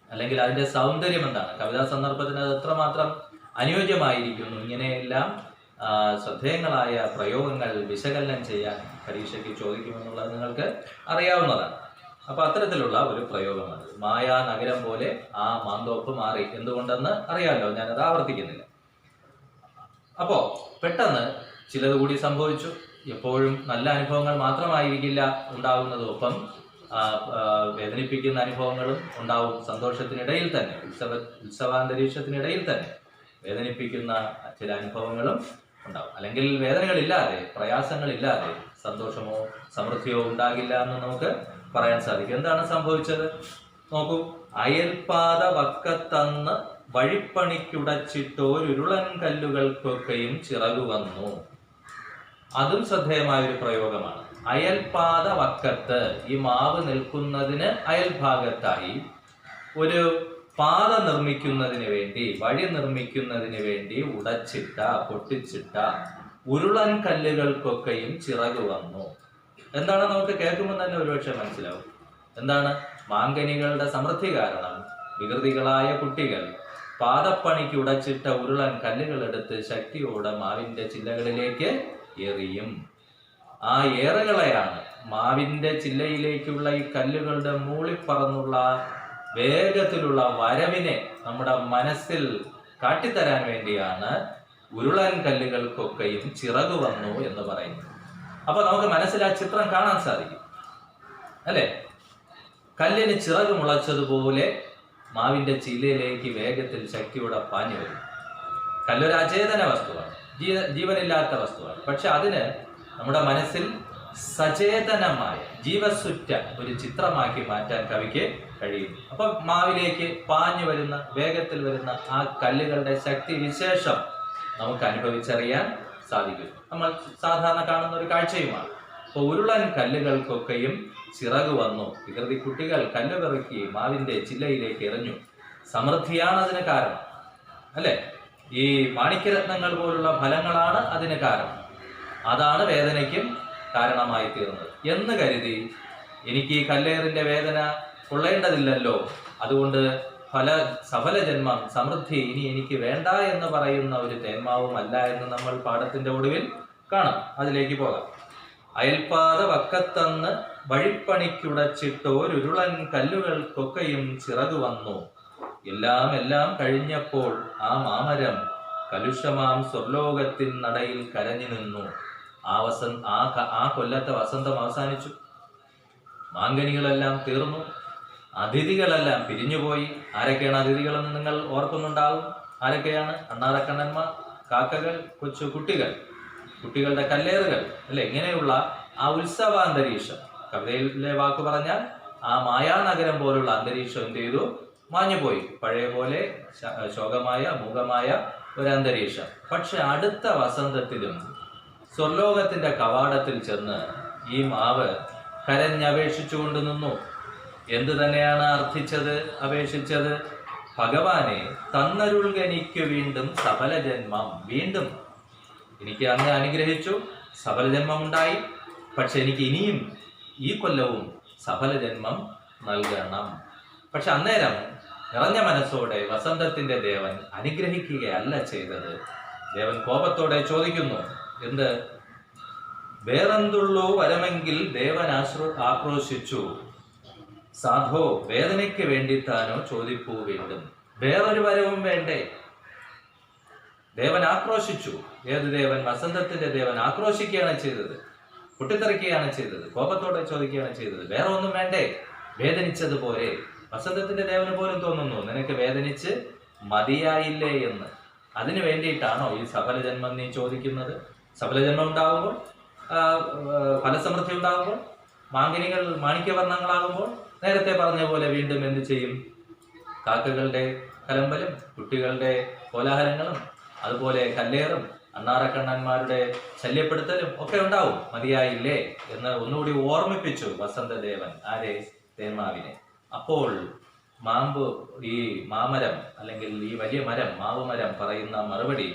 അല്ലെങ്കിൽ അതിന്റെ സൗന്ദര്യം എന്താണ്, കവിതാ സന്ദർഭത്തിന് അത് എത്രമാത്രം അനുയോജ്യമായിരിക്കുന്നു, ഇങ്ങനെയെല്ലാം ശ്രദ്ധേയങ്ങളായ പ്രയോഗങ്ങൾ വിശകലനം ചെയ്യാൻ പരീക്ഷയ്ക്ക് ചോദിക്കുമെന്നുള്ളത് നിങ്ങൾക്ക് അറിയാവുന്നതാണ്. അപ്പൊ അത്തരത്തിലുള്ള ഒരു പ്രയോഗമാണ് മായാ നഗരം പോലെ ആ മാന്തോപ്പ് മാറി. എന്തുകൊണ്ടെന്ന് അറിയാമല്ലോ, ഞാനത് ആവർത്തിക്കുന്നില്ല. അപ്പോ പെട്ടെന്ന് ചിലത് കൂടി സംഭവിച്ചു. എപ്പോഴും നല്ല അനുഭവങ്ങൾ മാത്രമായിരിക്കില്ല ഉണ്ടാകുന്നത്, ഒപ്പം വേദനിപ്പിക്കുന്ന അനുഭവങ്ങളും ഉണ്ടാവും. സന്തോഷത്തിനിടയിൽ തന്നെ, ഉത്സവാന്തരീക്ഷത്തിനിടയിൽ തന്നെ വേദനിപ്പിക്കുന്ന ചില അനുഭവങ്ങളും ഉണ്ടാവും. അല്ലെങ്കിൽ വേദനകളില്ലാതെ, പ്രയാസങ്ങളില്ലാതെ സന്തോഷമോ സമൃദ്ധിയോ ഉണ്ടാകില്ല എന്ന് നമുക്ക് പറയാൻ സാധിക്കും. എന്താണ് സംഭവിച്ചത് നോക്കൂ. അയൽപാത വക്കത്തന്ന് വഴിപ്പണിക്കുടച്ചിട്ടോരുരുളൻ കല്ലുകൾക്കൊക്കെയും ചിറകു വന്നു. അതും ശ്രദ്ധേയമായ ഒരു പ്രയോഗമാണ്. അയൽപാത വക്കത്ത്, ഈ മാവ് നിൽക്കുന്നതിന് അയൽഭാഗത്തായി ഒരു പാത നിർമ്മിക്കുന്നതിന് വേണ്ടി, വഴി നിർമ്മിക്കുന്നതിന് വേണ്ടി ഉടച്ചിട്ട, പൊട്ടിച്ചിട്ട ഉരുളൻ കല്ലുകൾക്കൊക്കെയും ചിറകു വന്നു. എന്താണ് നമുക്ക് കേൾക്കുമ്പോൾ തന്നെ ഒരുപക്ഷെ മനസ്സിലാവും. എന്താണ്? മാങ്കനികളുടെ സമൃദ്ധി കാരണം വികൃതികളായ കുട്ടികൾ പാദപ്പണിക്ക് ഉടച്ചിട്ട ഉരുളൻ കല്ലുകൾ എടുത്ത് ശക്തിയോടെ മാവിന്റെ ചില്ലകളിലേക്ക് എറിയും. ആ ഏറുകളെയാണ്, മാവിന്റെ ചില്ലയിലേക്കുള്ള ഈ കല്ലുകളുടെ മൂളിപ്പറന്നുള്ള വേഗത്തിലുള്ള വരവിനെ നമ്മുടെ മനസ്സിൽ കാട്ടിത്തരാൻ വേണ്ടിയാണ് ഉരുളൻ കല്ലുകൾക്കൊക്കെയും ചിറകു വന്നു എന്ന് പറയുന്നത്. അപ്പൊ നമുക്ക് മനസ്സിൽ ആ ചിത്രം കാണാൻ സാധിക്കും, അല്ലെ? കല്ലിന് ചിറക് മുളച്ചതുപോലെ മാവിന്റെ ചില്ലയിലേക്ക് വേഗത്തിൽ ശക്തിയോടെ പാഞ്ഞു വരും. കല്ലൊരു അചേതന വസ്തുവാണ്, ജീവനില്ലാത്ത വസ്തുവാണ്. പക്ഷെ അതിന് നമ്മുടെ മനസ്സിൽ സചേതനമായ ജീവസുറ്റ ഒരു ചിത്രമാക്കി മാറ്റാൻ കവിക്ക് കഴിയും. അപ്പൊ മാവിലേക്ക് പാഞ്ഞു വരുന്ന, വേഗത്തിൽ വരുന്ന ആ കല്ലുകളുടെ ശക്തി വിശേഷം നമുക്ക് അനുഭവിച്ചറിയാൻ സാധിക്കും. നമ്മൾ സാധാരണ കാണുന്ന ഒരു കാഴ്ചയുമാണ്. അപ്പൊ ഉരുളൻ കല്ലുകൾക്കൊക്കെയും ചിറകു വന്നു. വികൃതി കുട്ടികൾ കല്ലുപെറുക്കി മാവിന്റെ ചില്ലയിലേക്ക് എറിഞ്ഞു. സമൃദ്ധിയാണ് അതിന് കാരണം, അല്ലെ? ഈ മാണിക്യരത്നങ്ങൾ പോലുള്ള ഫലങ്ങളാണ് അതിന് കാരണം. അതാണ് വേദനയ്ക്കും കാരണമായി തീർന്നത് എന്ന് കരുതി എനിക്ക് ഈ കല്ലേറിന്റെ വേദന കൊള്ളേണ്ടതില്ലല്ലോ, അതുകൊണ്ട് സഫല ജന്മം, സമൃദ്ധി ഇനി എനിക്ക് വേണ്ട എന്ന് പറയുന്ന ഒരു തേന്മാവും അല്ല എന്ന് നമ്മൾ പാഠത്തിന്റെ ഒടുവിൽ കാണാം. അതിലേക്ക് പോകാം. അയൽപാത വക്കത്തന്ന് വഴിപ്പണിക്കുടച്ചിട്ടോരുരുളൻ കല്ലുകൾക്കൊക്കെയും ചിറകു വന്നു. എല്ലാം കഴിഞ്ഞപ്പോൾ ആ മാമരം കലുഷമാം സ്വർലോകത്തിൻ നടയിൽ കരഞ്ഞു നിന്നു. ആ കൊല്ലത്തെ വസന്തം അവസാനിച്ചു. മാങ്കനികളെല്ലാം തീർന്നു. അതിഥികളെല്ലാം പിരിഞ്ഞുപോയി. ആരൊക്കെയാണ് അതിഥികളെന്ന് നിങ്ങൾ ഓർക്കുന്നുണ്ടാവും. ആരൊക്കെയാണ്? അണ്ണാറക്കണ്ണന്മാർ, കാക്കകൾ, കൊച്ചു കുട്ടികൾ, കുട്ടികളുടെ കല്ലേറുകൾ, അല്ലെ? ഇങ്ങനെയുള്ള ആ ഉത്സവാന്തരീക്ഷം, കവിതയിലെ വാക്ക് പറഞ്ഞാൽ ആ മായാനഗരം പോലുള്ള അന്തരീക്ഷം എന്ത് ചെയ്തു? മാഞ്ഞുപോയി. പഴയ പോലെ ശോകമായ, മൂകമായ ഒരു അന്തരീക്ഷം. പക്ഷെ അടുത്ത വസന്തത്തിലും സ്വർലോകത്തിന്റെ കവാടത്തിൽ ചെന്ന് ഈ മാവ് കരഞ്ഞപേക്ഷിച്ചുകൊണ്ട് നിന്നു. എന്തു തന്നെയാണ് അർത്ഥിച്ചത്, അപേക്ഷിച്ചത്? ഭഗവാനെ, തന്നരുൾകനിക്കു വീണ്ടും സഫല ജന്മം. വീണ്ടും എനിക്ക് അങ്ങ് അനുഗ്രഹിച്ചു, സഫല ജന്മം ഉണ്ടായി. പക്ഷെ എനിക്ക് ഇനിയും ഈ കൊല്ലവും സഫല ജന്മം നൽകണം. പക്ഷെ അന്നേരം നിറഞ്ഞ മനസ്സോടെ വസന്തത്തിന്റെ ദേവൻ അനുഗ്രഹിക്കുകയല്ല ചെയ്തത്. ദേവൻ കോപത്തോടെ ചോദിക്കുന്നു, എന്ത്? വേറെന്തുള്ളൂ വരമെങ്കിൽ ദേവൻ ആക്രോശിച്ചു. സാധോ, വേദനയ്ക്ക് വേണ്ടിത്താനോ ചോദിപ്പൂ വീണ്ടും. വേറൊരു വരവും വേണ്ടേ? ദേവൻ ആക്രോശിച്ചു. ഏത് ദേവൻ? വസന്തത്തിന്റെ ദേവൻ ആക്രോശിക്കുകയാണ് ചെയ്തത്, പൊട്ടിത്തെറിക്കുകയാണ് ചെയ്തത്, കോപത്തോടെ ചോദിക്കുകയാണ് ചെയ്തത്. വേറെ ഒന്നും വേണ്ടേ? വേദനിച്ചതുപോലെ വസന്തത്തിന്റെ ദേവന് പോലും തോന്നുന്നു, നിനക്ക് വേദനിച്ച് മതിയായില്ലേ എന്ന്. അതിനു വേണ്ടിയിട്ടാണോ ഈ സഫലജന്മം നീ ചോദിക്കുന്നത്? സഫലജന്മം ഉണ്ടാകുമ്പോൾ, ഫലസമൃദ്ധി ഉണ്ടാകുമ്പോൾ, മാങ്കനികൾ മാണിക്യവർണ്ണങ്ങളാകുമ്പോൾ നേരത്തെ പറഞ്ഞ പോലെ വീണ്ടും എന്ത് ചെയ്യും? കാക്കകളുടെ കലമ്പലും കുട്ടികളുടെ കോലാഹലങ്ങളും അതുപോലെ കല്ലേറും അണ്ണാറക്കണ്ണന്മാരുടെ ശല്യപ്പെടുത്തലും ഒക്കെ ഉണ്ടാവും. മതിയായില്ലേ എന്ന് ഒന്നുകൂടി ഓർമ്മിപ്പിച്ചു വസന്തദേവൻ. ആരെ? തേന്മാവിനെ. അപ്പോൾ ഈ മാമരം അല്ലെങ്കിൽ ഈ വലിയ മരം, മാവുമരം പറയുന്ന മറുപടി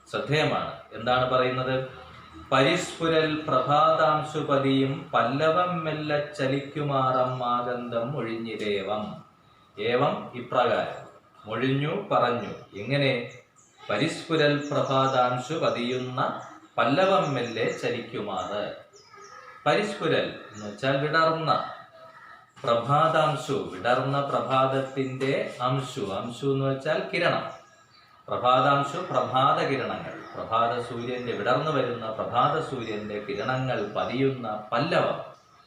ശ്രദ്ധേയമാണ്. എന്താണ് പറയുന്നത്? പരിസ്ഫുരൽ പ്രഭാതാംശുപതിയും പല്ലവം മെല്ല ചലിക്കുമാറം മാഗന്ധം ഒഴിഞ്ഞിരേവം. ഏവം ഇപ്രകാരം മൊഴിഞ്ഞു പറഞ്ഞു. എങ്ങനെ? പരിസ്ഫുരൽ പ്രഭാതാംശു പതിയുന്ന പല്ലവം മെല്ലെ ചലിക്കുമാറ്. പരിസ്ഫുരൽ എന്ന് വെച്ചാൽ വിടർന്ന, പ്രഭാതാംശു വിടർന്ന പ്രഭാതത്തിന്റെ അംശു, അംശു എന്ന് വെച്ചാൽ കിരണം. പ്രഭാതാംശു പ്രഭാത കിരണങ്ങൾ, പ്രഭാത സൂര്യന്റെ വിടർന്നു വരുന്ന പ്രഭാത സൂര്യന്റെ കിരണങ്ങൾ പതിയുന്ന പല്ലവം.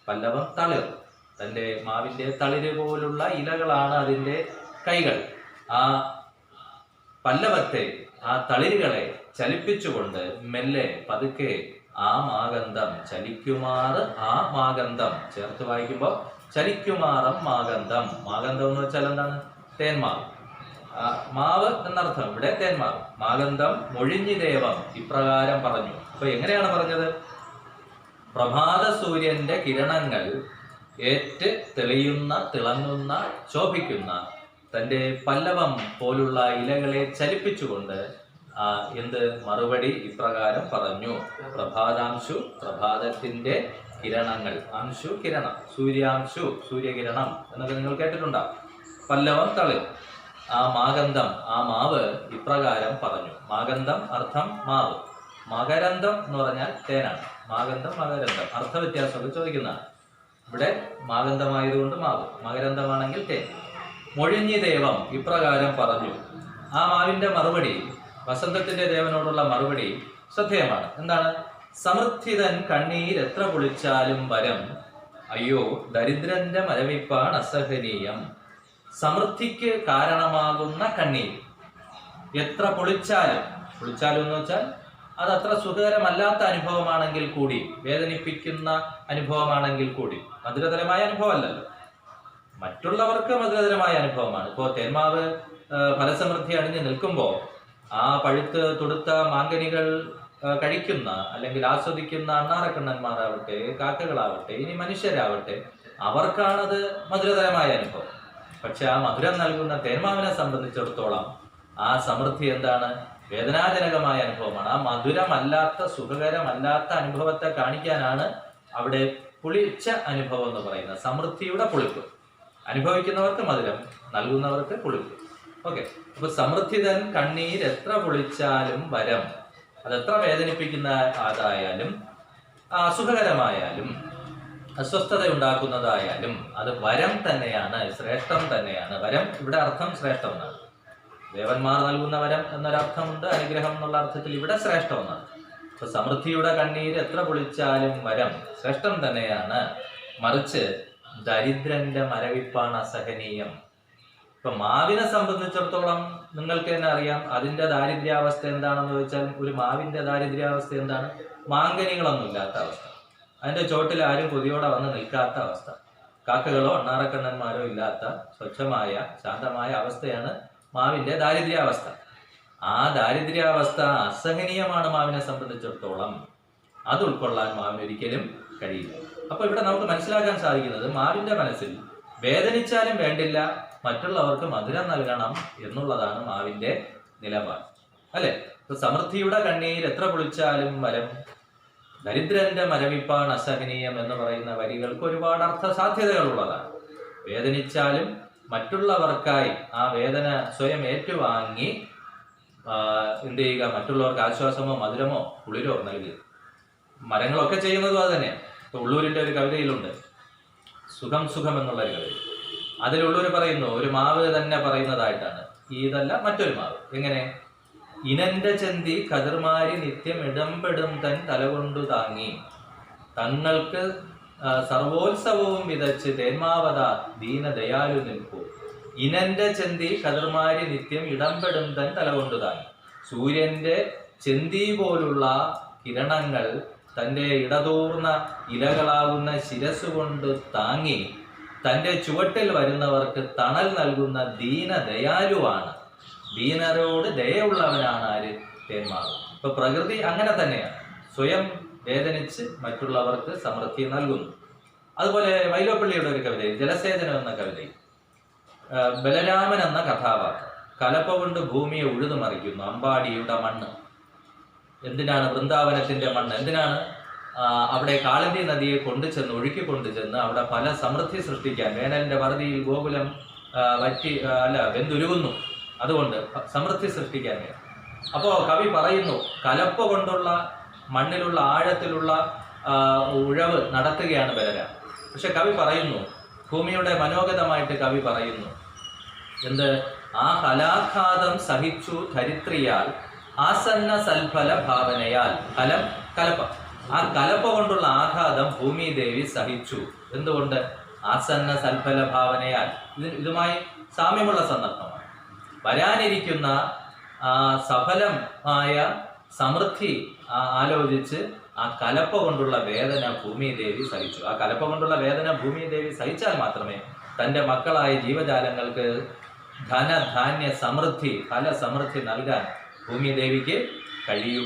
പല്ലവം തളിർ, തൻ്റെ മാവിന്റെ തളിര് പോലുള്ള ഇലകളാണ് അതിൻ്റെ കൈകൾ. ആ പല്ലവത്തെ, ആ തളിരുകളെ ചലിപ്പിച്ചുകൊണ്ട് മെല്ലെ പതുക്കെ ആ മാഗന്ധം ചലിക്കുമാറ്. ആ മാഗന്ധം ചേർത്ത് വായിക്കുമ്പോൾ ചലിക്കുമാറം മാഗന്ധം. മാഗന്ധം എന്ന് വെച്ചാൽ എന്താണ്? തേന്മാവ്, മാവ് എന്നർത്ഥം. ഇവിടെ തേന്മാവ്. മാഗന്ധം മൊഴിഞ്ഞിരേവം ഇപ്രകാരം പറഞ്ഞു. അപ്പൊ എങ്ങനെയാണ് പറഞ്ഞത്? പ്രഭാത സൂര്യന്റെ കിരണങ്ങൾ ഏറ്റ് തെളിയുന്ന, തിളങ്ങുന്ന, ശോഭിക്കുന്ന തൻ്റെ പല്ലവം പോലുള്ള ഇലകളെ ചലിപ്പിച്ചുകൊണ്ട് എന്ത് മറുപടി ഇപ്രകാരം പറഞ്ഞു. പ്രഭാതാംശു പ്രഭാതത്തിന്റെ കിരണങ്ങൾ, അംശു കിരണം, സൂര്യാംശു സൂര്യകിരണം എന്നൊക്കെ നിങ്ങൾ കേട്ടിട്ടുണ്ടാവും. പല്ലവം തളിർ, ആ മാഗന്ധം, ആ മാവ് ഇപ്രകാരം പറഞ്ഞു. മാഗന്ധം അർത്ഥം മാവ്, മകരന്ധം എന്ന് പറഞ്ഞാൽ തേനാണ്. മാഗന്ധം മകരന്ധം അർത്ഥവ്യത്യാസമൊക്കെ ചോദിക്കുന്നതാണ്. ഇവിടെ മാഗന്ധമായതുകൊണ്ട് മാവ്, മകരന്ധമാണെങ്കിൽ തേൻ. മൊഴിഞ്ഞിദേവം ഇപ്രകാരം പറഞ്ഞു. ആ മാവിന്റെ മറുപടി, വസന്തത്തിന്റെ ദേവനോടുള്ള മറുപടി ശ്രദ്ധേയമാണ്. എന്താണ്? സമൃദ്ധിതൻ കണ്ണീർ എത്ര പൊളിച്ചാലും വരം, അയ്യോ ദരിദ്രന്റെ മരവിപ്പാണ് അസഹനീയം. സമൃദ്ധിക്ക് കാരണമാകുന്ന കണ്ണീർ എത്ര പൊളിച്ചാലും, പൊളിച്ചാലും എന്ന് വെച്ചാൽ അത് അത്ര സുഖകരമല്ലാത്ത അനുഭവമാണെങ്കിൽ കൂടി, വേദനിപ്പിക്കുന്ന അനുഭവമാണെങ്കിൽ കൂടി, മധുരതരമായ അനുഭവമല്ലല്ലോ. മറ്റുള്ളവർക്ക് മധുരതരമായ അനുഭവമാണ്. ഇപ്പോൾ തേന്മാവ് ഫലസമൃദ്ധി അണിഞ്ഞ് നിൽക്കുമ്പോൾ ആ പഴുത്ത് തൊടുത്ത മാങ്കനികൾ കഴിക്കുന്ന അല്ലെങ്കിൽ ആസ്വദിക്കുന്ന അണ്ണാറക്കണ്ണന്മാരാവട്ടെ, കാക്കകളാവട്ടെ, ഇനി മനുഷ്യരാവട്ടെ, അവർക്കാണത് മധുരതരമായ അനുഭവം. പക്ഷെ ആ മധുരം നൽകുന്ന തേന്മാവിനെ സംബന്ധിച്ചിടത്തോളം ആ സമൃദ്ധി എന്താണ്? വേദനാജനകമായ അനുഭവമാണ്. ആ മധുരമല്ലാത്ത, സുഖകരമല്ലാത്ത അനുഭവത്തെ കാണിക്കാനാണ് അവിടെ പുളിച്ച അനുഭവം എന്ന് പറയുന്നത്. സമൃദ്ധിയുടെ പുളിപ്പ്. അനുഭവിക്കുന്നവർക്ക് മധുരം, നൽകുന്നവർക്ക് പുളിപ്പ്. ഓക്കെ. അപ്പൊ സമൃദ്ധിതൻ കണ്ണീർ എത്ര പൊളിച്ചാലും വരം, അതെത്ര വേദനിപ്പിക്കുന്ന അതായാലും അസുഖകരമായാലും അസ്വസ്ഥത ഉണ്ടാക്കുന്നതായാലും അത് വരം തന്നെയാണ്, ശ്രേഷ്ഠം തന്നെയാണ്. വരം ഇവിടെ അർത്ഥം ശ്രേഷ്ഠം എന്നാണ്. ദേവന്മാർ നൽകുന്ന വരം എന്നൊരർത്ഥമുണ്ട്, അനുഗ്രഹം എന്നുള്ള അർത്ഥത്തിൽ ഇവിടെ ശ്രേഷ്ഠം എന്നാണ്. അപ്പൊ സമൃദ്ധിയുടെ കണ്ണീർ എത്ര പൊളിച്ചാലും വരം ശ്രേഷ്ഠം തന്നെയാണ്. മറിച്ച് ദരിദ്രന്റെ മരവിപ്പാണ് അസഹനീയം. ഇപ്പൊ മാവിനെ സംബന്ധിച്ചിടത്തോളം നിങ്ങൾക്ക് തന്നെ അറിയാം അതിന്റെ ദാരിദ്ര്യാവസ്ഥ എന്താണെന്ന് ചോദിച്ചാൽ, ഒരു മാവിന്റെ ദാരിദ്ര്യാവസ്ഥ എന്താണ്? മാങ്കനികളൊന്നും ഇല്ലാത്ത അവസ്ഥ, അതിന്റെ ചോട്ടിൽ ആരും കൊതിയോടെ വന്ന് നിൽക്കാത്ത അവസ്ഥ, കാക്കകളോ അണ്ണാറക്കണ്ണന്മാരോ ഇല്ലാത്ത സ്വച്ഛമായ ശാന്തമായ അവസ്ഥയാണ് മാവിന്റെ ദാരിദ്ര്യാവസ്ഥ. ആ ദാരിദ്ര്യാവസ്ഥ അസഹനീയമാണ് മാവിനെ സംബന്ധിച്ചിടത്തോളം. അത് ഉൾക്കൊള്ളാൻ മാവിന് ഒരിക്കലും കഴിയില്ല. അപ്പൊ ഇവിടെ നമുക്ക് മനസ്സിലാക്കാൻ സാധിക്കുന്നത്, മാവിന്റെ മനസ്സിൽ വേദനിച്ചാലും വേണ്ടില്ല, മറ്റുള്ളവർക്ക് മധുരം നൽകണം എന്നുള്ളതാണ് മാവിന്റെ നിലപാട്, അല്ലെ? ഇപ്പൊ സമൃദ്ധിയുടെ കണ്ണീർ എത്ര പൊളിച്ചാലും വരം, ദരിദ്രന്റെ മരവിപ്പാണ് അസഹനീയം എന്ന് പറയുന്ന വരികൾക്ക് ഒരുപാട് അർത്ഥ സാധ്യതകളുള്ളതാണ്. വേദനിച്ചാലും മറ്റുള്ളവർക്കായി ആ വേദന സ്വയം ഏറ്റുവാങ്ങി എന്ത് ചെയ്യുക? മറ്റുള്ളവർക്ക് ആശ്വാസമോ മധുരമോ കുളിരോ നൽകുക. മരങ്ങളൊക്കെ ചെയ്യുന്നതും അത് തന്നെയാണ്. ഇപ്പൊ ഉള്ളൂരിന്റെ ഒരു കവിതയിലുണ്ട്, സുഖം സുഖം എന്നുള്ള ഒരു കവിത. അതിൽ ഉള്ളൂര് പറയുന്നു, ഒരു മാവ് തന്നെ പറയുന്നതായിട്ടാണ്, ഇതല്ല മറ്റൊരു മാവ്. എങ്ങനെ? ഇനന്റെ ചെന്തി കതിർമാരി നിത്യം ഇടംപെടും തൻ തലകൊണ്ടു താങ്ങി, തങ്ങൾക്ക് സർവോത്സവവും വിതച്ച് തേന്മാവത ദീന ദയാലു നിൽക്കൂ. ഇനന്റെ ചെന്തി കതിർമാരി നിത്യം ഇടംപെടും തൻ തലകൊണ്ടു താങ്ങി. സൂര്യന്റെ ചെന്തി പോലുള്ള കിരണങ്ങൾ തൻ്റെ ഇടതൂർന്ന ഇലകളാകുന്ന ശിരസ്സുകൊണ്ട് താങ്ങി തൻ്റെ ചുവട്ടിൽ വരുന്നവർക്ക് തണൽ നൽകുന്ന ദീന ദയാലുവാണ്. ദീനരോട് ദയുള്ളവനാണ് ആര്? തേന്മാവ്. ഇപ്പൊ പ്രകൃതി അങ്ങനെ തന്നെയാണ്, സ്വയം വേദനിച്ച് മറ്റുള്ളവർക്ക് സമൃദ്ധി നൽകുന്നു. അതുപോലെ വൈലോപ്പിള്ളിയുടെ ഒരു കവിതയിൽ, ജലസേചനം എന്ന കവിതയിൽ, ബലരാമൻ എന്ന കഥാപാത്രം കലപ്പ കൊണ്ട് ഭൂമിയെ ഉഴുതുമറിക്കുന്നു, അമ്പാടിയുടെ മണ്ണ്. എന്തിനാണ് വൃന്ദാവനത്തിന്റെ മണ്ണ്, എന്തിനാണ് അവിടെ കാളിന്തി നദിയെ കൊണ്ടുചെന്ന് ഒഴുക്കി കൊണ്ടുചെന്ന് അവിടെ പല സമൃദ്ധി സൃഷ്ടിക്കാൻ? വേനലിന്റെ വറുതിയിൽ ഗോകുലം വെന്തുരുകുന്നു, അതുകൊണ്ട് സമൃദ്ധി സൃഷ്ടിക്കാൻ വേണ്ടി. അപ്പോ കവി പറയുന്നു, കലപ്പ കൊണ്ടുള്ള മണ്ണിലുള്ള ആഴത്തിലുള്ള ഉഴവ് നടത്തുകയാണ് ബലരാമൻ. പക്ഷെ കവി പറയുന്നു, ഭൂമിയുടെ മനോഗതമായിട്ട് കവി പറയുന്നു എന്ത്? ആ കലാഘാതം സഹിച്ചു ധരിത്രിയാൽ ആസന്ന സൽഫല ഭാവനയാൽ. കലപ്പ, ആ കലപ്പ കൊണ്ടുള്ള ആഘാതം ഭൂമിദേവി സഹിച്ചു. എന്തുകൊണ്ട്? ആസന്ന സൽഫല ഭാവനയാൽ. ഇതുമായി സാമ്യമുള്ള സന്ദർഭമാണ്. വരാനിരിക്കുന്ന സഫലമായ സമൃദ്ധി ആലോചിച്ച് ആ കലപ്പ കൊണ്ടുള്ള വേദന ഭൂമിദേവി സഹിച്ചു. ആ കലപ്പ കൊണ്ടുള്ള വേദന ഭൂമിദേവി സഹിച്ചാൽ മാത്രമേ തൻ്റെ മക്കളായ ജീവജാലങ്ങൾക്ക് ധനധാന്യ സമൃദ്ധി, ഫലസമൃദ്ധി നൽകാൻ ഭൂമിദേവിക്ക് കഴിയൂ.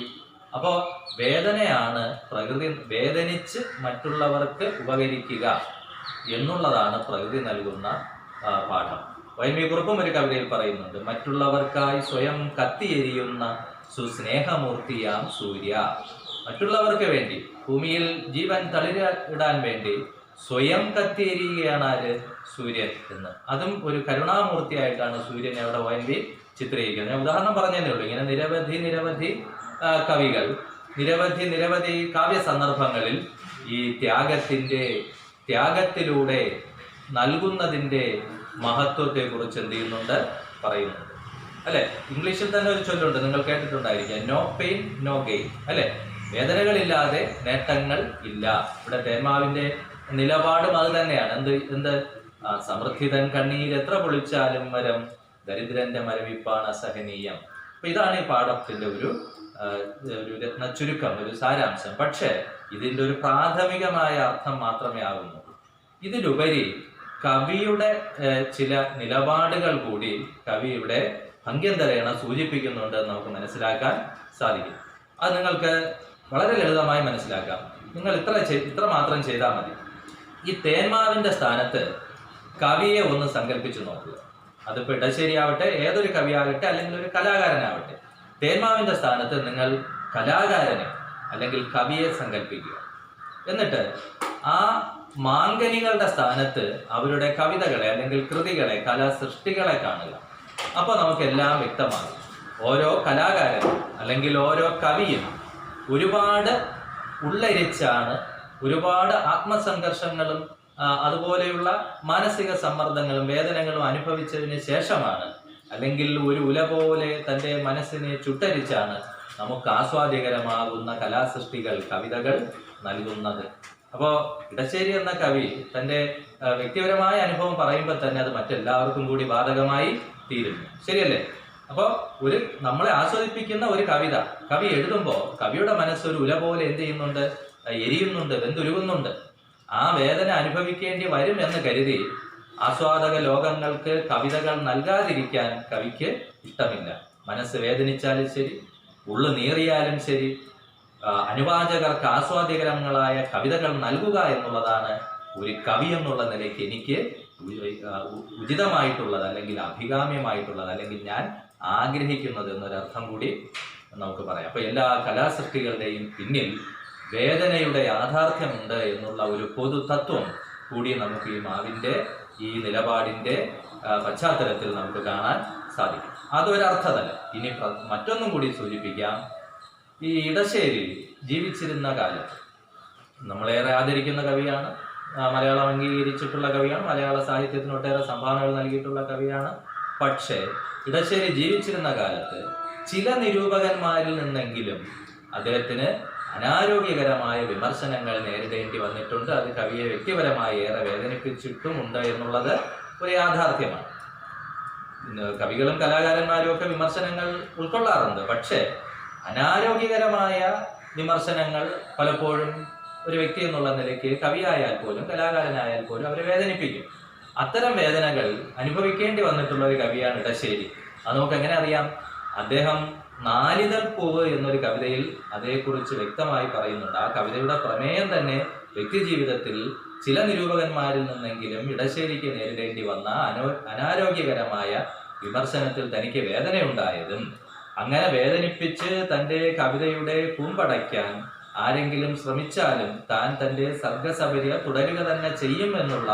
അപ്പോൾ വേദനയാണ് പ്രകൃതി, വേദനിച്ച് മറ്റുള്ളവർക്ക് ഉപകരിക്കുക എന്നുള്ളതാണ് പ്രകൃതി നൽകുന്ന പാഠം. വൈമി കുറുപ്പും ഒരു കവിതയിൽ പറയുന്നുണ്ട്, മറ്റുള്ളവർക്കായി സ്വയം കത്തിയെരിയുന്ന സുസ്നേഹമൂർത്തിയാം സൂര്യ. മറ്റുള്ളവർക്ക് വേണ്ടി, ഭൂമിയിൽ ജീവൻ തളിരിടാൻ വേണ്ടി സ്വയം കത്തിയെരിയുകയാണ് ആര്? സൂര്യൻ എന്ന്. അതും ഒരു കരുണാമൂർത്തിയായിട്ടാണ് സൂര്യനെ അവിടെ വൈമി ചിത്രീകരിക്കുന്നത്. ഞാൻ ഉദാഹരണം പറഞ്ഞതേ ഉള്ളൂ. ഇങ്ങനെ നിരവധി കവികൾ നിരവധി കാവ്യ സന്ദർഭങ്ങളിൽ ഈ ത്യാഗത്തിലൂടെ നൽകുന്നതിൻ്റെ മഹത്വത്തെ കുറിച്ച് എന്ത് ചെയ്യുന്നുണ്ട്? പറയുന്നുണ്ട്. അല്ലെ, ഇംഗ്ലീഷിൽ തന്നെ ഒരു ചൊല്ലുണ്ട്, നിങ്ങൾ കേട്ടിട്ടുണ്ടായിരിക്കാം, നോ പെയിൻ നോ ഗെയിൻ. അല്ലെ, വേദനകളില്ലാതെ നേട്ടങ്ങൾ ഇല്ല. ഇവിടെ തേന്മാവിന്റെ നിലപാടും അത് തന്നെയാണ്. എന്ത് സമൃദ്ധിതൻ കണ്ണീരെത്ര പൊളിച്ചാലും മരം, ദരിദ്രന്റെ മരവിപ്പാണ് അസഹനീയം. അപ്പൊ ഇതാണ് ഈ പാഠത്തിന്റെ ഒരു രത്ന ചുരുക്കം, ഒരു സാരാംശം. പക്ഷെ ഇതിൻ്റെ ഒരു പ്രാഥമികമായ അർത്ഥം മാത്രമേ ആകുന്നുള്ളൂ. ഇതിലുപരി കവിയുടെ ചില നിലപാടുകൾ കൂടി കവിയുടെ ഭംഗ്യന്തരേണ സൂചിപ്പിക്കുന്നുണ്ട് എന്ന് നമുക്ക് മനസ്സിലാക്കാൻ സാധിക്കും. അത് നിങ്ങൾക്ക് വളരെ ലളിതമായി മനസ്സിലാക്കാം. നിങ്ങൾ ഇത്ര മാത്രം ചെയ്താൽ മതി. ഈ തേന്മാവിന്റെ സ്ഥാനത്ത് കവിയെ ഒന്ന് സങ്കല്പിച്ചു നോക്കുക. അതിപ്പോൾ ഇടശ്ശേരി ആവട്ടെ, ഏതൊരു കവിയാകട്ടെ, അല്ലെങ്കിൽ ഒരു കലാകാരനാവട്ടെ, തേന്മാവിന്റെ സ്ഥാനത്ത് നിങ്ങൾ കലാകാരനെ അല്ലെങ്കിൽ കവിയെ സങ്കല്പിക്കുക. എന്നിട്ട് ആ മാങ്കനികളുടെ സ്ഥാനത്ത് അവരുടെ കവിതകളെ അല്ലെങ്കിൽ കൃതികളെ, കലാസൃഷ്ടികളെ കാണുക. അപ്പോൾ നമുക്കെല്ലാം വ്യക്തമാകും. ഓരോ കലാകാരനും അല്ലെങ്കിൽ ഓരോ കവിയും ഒരുപാട് ഉള്ളരിച്ചാണ്, ഒരുപാട് ആത്മസംഘർഷങ്ങളും അതുപോലെയുള്ള മാനസിക സമ്മർദ്ദങ്ങളും വേദനകളും അനുഭവിച്ചതിന് ശേഷമാണ്, അല്ലെങ്കിൽ ഒരു ഉല പോലെ തൻ്റെ മനസ്സിനെ ചുട്ടരിച്ചാണ് നമുക്ക് ആസ്വാദ്യകരമാകുന്ന കലാസൃഷ്ടികൾ, കവിതകൾ നൽകുന്നത്. അപ്പോൾ ഇടശ്ശേരി എന്ന കവി തൻ്റെ വ്യക്തിപരമായ അനുഭവം പറയുമ്പോൾ തന്നെ അത് മറ്റെല്ലാവർക്കും കൂടി ബാധകമായി തീരുന്നു. ശരിയല്ലേ? അപ്പോൾ നമ്മളെ ആസ്വദിപ്പിക്കുന്ന ഒരു കവി എഴുതുമ്പോൾ കവിയുടെ മനസ്സൊരു ഉല പോലെ എന്ത് ചെയ്യുന്നുണ്ട്? എരിയുന്നുണ്ട്, വെന്തുരുകുന്നുണ്ട്. ആ വേദന അനുഭവിക്കേണ്ടി വരും എന്ന് കരുതി ആസ്വാദക ലോകങ്ങൾക്ക് കവിതകൾ നൽകാതിരിക്കാൻ കവിക്ക് ഇഷ്ടമില്ല. മനസ്സ് വേദനിച്ചാലും ശരി, ഉള്ളു നീറിയാലും ശരി, അനുവാചകർക്ക് ആസ്വാദ്യകരങ്ങളായ കവിതകൾ നൽകുക എന്നുള്ളതാണ് ഒരു കവി എന്നുള്ള നിലയ്ക്ക് എനിക്ക് ഉചിതമായിട്ടുള്ളത്, അല്ലെങ്കിൽ അഭികാമ്യമായിട്ടുള്ളത്, അല്ലെങ്കിൽ ഞാൻ ആഗ്രഹിക്കുന്നത് എന്നൊരർത്ഥം കൂടി നമുക്ക് പറയാം. അപ്പോൾ എല്ലാ കലാസൃഷ്ടികളുടെയും പിന്നിൽ വേദനയുടെ യാഥാർത്ഥ്യമുണ്ട് എന്നുള്ള ഒരു പൊതു തത്വം കൂടി നമുക്ക് ഈ മാവിൻ്റെ ഈ നിലപാടിൻ്റെ പശ്ചാത്തലത്തിൽ നമുക്ക് കാണാൻ സാധിക്കും. അതൊരർത്ഥതല. ഇനി മറ്റൊന്നും കൂടി സൂചിപ്പിക്കാം. ഈ ഇടശ്ശേരി ജീവിച്ചിരുന്ന കാലത്ത് നമ്മളേറെ ആദരിക്കുന്ന കവിയാണ്, മലയാളം അംഗീകരിച്ചിട്ടുള്ള കവിയാണ്, മലയാള സാഹിത്യത്തിന് ഒട്ടേറെ സംഭാവനകൾ നൽകിയിട്ടുള്ള കവിയാണ്. പക്ഷേ ഇടശ്ശേരി ജീവിച്ചിരുന്ന കാലത്ത് ചില നിരൂപകന്മാരിൽ നിന്നെങ്കിലും അദ്ദേഹത്തിന് അനാരോഗ്യകരമായ വിമർശനങ്ങൾ നേരിടേണ്ടി വന്നിട്ടുണ്ട്. അത് കവിയെ വ്യക്തിപരമായി ഏറെ വേദനിപ്പിച്ചിട്ടുമുണ്ട് എന്നുള്ളത് ഒരു യാഥാർത്ഥ്യമാണ്. കവികളും കലാകാരന്മാരും ഒക്കെ വിമർശനങ്ങൾ ഉൾക്കൊള്ളാറുണ്ട്. പക്ഷേ അനാരോഗ്യകരമായ വിമർശനങ്ങൾ പലപ്പോഴും ഒരു വ്യക്തി എന്നുള്ള നിലയ്ക്ക് കവിയായാൽ പോലും കലാകാരനായാൽ പോലും അവരെ വേദനിപ്പിക്കും. അത്തരം വേദനകൾ അനുഭവിക്കേണ്ടി വന്നിട്ടുള്ള ഒരു കവിയാണ് ഇടശ്ശേരി. അത് നമുക്ക് എങ്ങനെ അറിയാം? അദ്ദേഹം നാലിതൾ പൂവ് എന്നൊരു കവിതയിൽ അതേക്കുറിച്ച് വ്യക്തമായി പറയുന്നുണ്ട്. ആ കവിതയുടെ പ്രമേയം തന്നെ വ്യക്തിജീവിതത്തിൽ ചില നിരൂപകന്മാരിൽ നിന്നെങ്കിലും ഇടശ്ശേരിക്ക് നേരിടേണ്ടി വന്ന അനാരോഗ്യകരമായ വിമർശനത്തിൽ തനിക്ക് വേദനയുണ്ടായതും അങ്ങനെ വേദനിപ്പിച്ച് തൻ്റെ കവിതയുടെ കൂമ്പടയ്ക്കാൻ ആരെങ്കിലും ശ്രമിച്ചാലും താൻ തൻ്റെ സർഗസപര്യ തുടരുക തന്നെ ചെയ്യും എന്നുള്ള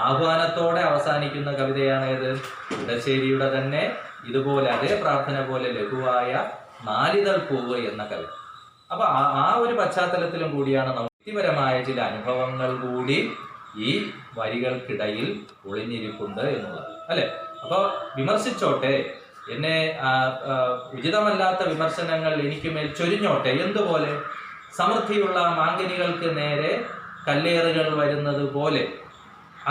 ആഹ്വാനത്തോടെ അവസാനിക്കുന്ന കവിതയാണേത്? ഇടശ്ശേരിയുടെ തന്നെ ഇതുപോലെ അതേ പ്രാർത്ഥന പോലെ ലഘുവായ നാലിതൾ പൂവ് എന്ന കവിത. അപ്പൊ ആ ഒരു പശ്ചാത്തലത്തിലും കൂടിയാണ് വ്യക്തിപരമായ ചില അനുഭവങ്ങൾ കൂടി ഈ വരികൾക്കിടയിൽ ഒളിഞ്ഞിരിപ്പുണ്ട് എന്നുള്ളത്, അല്ലെ? അപ്പൊ വിമർശിച്ചോട്ടെ, എന്നെ ഉചിതമല്ലാത്ത വിമർശനങ്ങൾ എനിക്ക് മേൽ ചൊരിഞ്ഞോട്ടെ, എന്തുപോലെ? സമൃദ്ധിയുള്ള മാങ്കനികൾക്ക് നേരെ കല്ലേറുകൾ വരുന്നത് പോലെ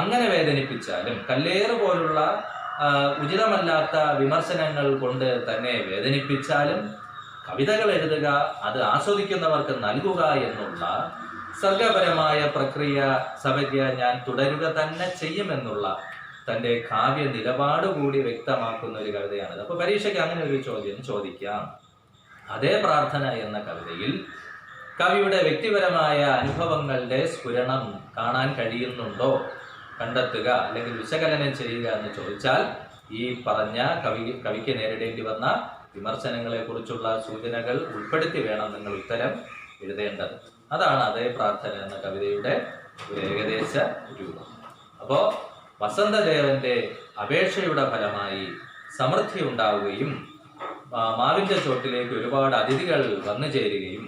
അങ്ങനെ വേദനിപ്പിച്ചാലും, കല്ലേറ് പോലുള്ള ഉചിതമല്ലാത്ത വിമർശനങ്ങൾ കൊണ്ട് തന്നെ വേദനിപ്പിച്ചാലും കവിതകൾ എഴുതുക, അത് ആസ്വദിക്കുന്നവർക്ക് നൽകുക എന്നുള്ള സർഗപരമായ പ്രക്രിയ സപര്യ ഞാൻ തുടരുക തന്നെ ചെയ്യുമെന്നുള്ള തൻ്റെ കാവ്യ നിലപാട് കൂടി വ്യക്തമാക്കുന്ന ഒരു കവിതയാണിത്. അപ്പൊ പരീക്ഷയ്ക്ക് അങ്ങനെ ഒരു ചോദ്യം ചോദിക്കാം. അതേ പ്രാർത്ഥന എന്ന കവിതയിൽ കവിയുടെ വ്യക്തിപരമായ അനുഭവങ്ങളുടെ സ്ഫുരണം കാണാൻ കഴിയുന്നുണ്ടോ? കണ്ടെത്തുക അല്ലെങ്കിൽ വിശകലനം ചെയ്യുക എന്ന് ചോദിച്ചാൽ ഈ പറഞ്ഞ കവിക്ക് നേരിടേണ്ടി വന്ന വിമർശനങ്ങളെ കുറിച്ചുള്ള സൂചനകൾ ഉൾപ്പെടുത്തി വേണം നിങ്ങൾ ഉത്തരം എഴുതേണ്ടത്. അതാണ് അതേ പ്രാർത്ഥന എന്ന കവിതയുടെ ഒരു ഏകദേശ രൂപം. അപ്പോ വസന്തദേവന്റെ അപേക്ഷയുടെ ഫലമായി സമൃദ്ധി ഉണ്ടാവുകയും മാവിന്റെ ചോട്ടിലേക്ക് ഒരുപാട് അതിഥികൾ വന്നു ചേരുകയും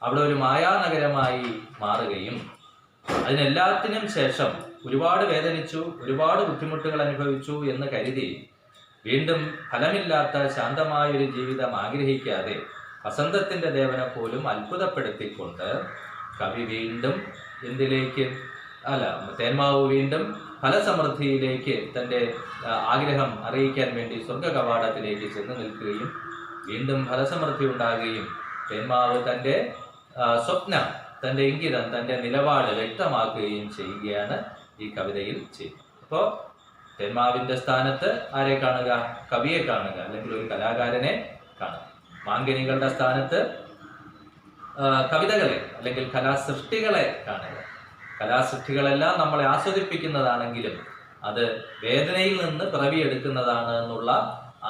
അവിടെ ഒരു മായാനഗരമായി മാറുകയും അതിനെല്ലാത്തിനും ശേഷം ഒരുപാട് വേദനിച്ചു, ഒരുപാട് ബുദ്ധിമുട്ടുകൾ അനുഭവിച്ചു എന്ന് കരുതി വീണ്ടും ഫലമില്ലാത്ത ശാന്തമായൊരു ജീവിതം ആഗ്രഹിക്കാതെ വസന്തത്തിന്റെ ദേവനെ പോലും അത്ഭുതപ്പെടുത്തിക്കൊണ്ട് കവി വീണ്ടും തേന്മാവ് വീണ്ടും ഫലസമൃദ്ധിയിലേക്ക് തൻ്റെ ആഗ്രഹം അറിയിക്കാൻ വേണ്ടി സ്വർഗ കവാടത്തിലേക്ക് ചെന്ന് നിൽക്കുകയും വീണ്ടും ഫലസമൃദ്ധി ഉണ്ടാകുകയും തേന്മാവ് തൻ്റെ സ്വപ്നം, തൻ്റെ ഇംഗിതം, തൻ്റെ നിലപാട് വ്യക്തമാക്കുകയും ചെയ്യുകയാണ് ഈ കവിതയിൽ ചെയ്യുന്നത്. അപ്പോൾ തേന്മാവിൻ്റെ സ്ഥാനത്ത് ആരെ കാണുക? കവിയെ കാണുക, അല്ലെങ്കിൽ ഒരു കലാകാരനെ കാണുക. മാങ്കനികളുടെ സ്ഥാനത്ത് കവിതകളെ അല്ലെങ്കിൽ കലാസൃഷ്ടികളെ കാണുക. കലാസൃഷ്ടികളെല്ലാം നമ്മളെ ആസ്വദിപ്പിക്കുന്നതാണെങ്കിലും അത് വേദനയിൽ നിന്ന് പിറവിയെടുക്കുന്നതാണ് എന്നുള്ള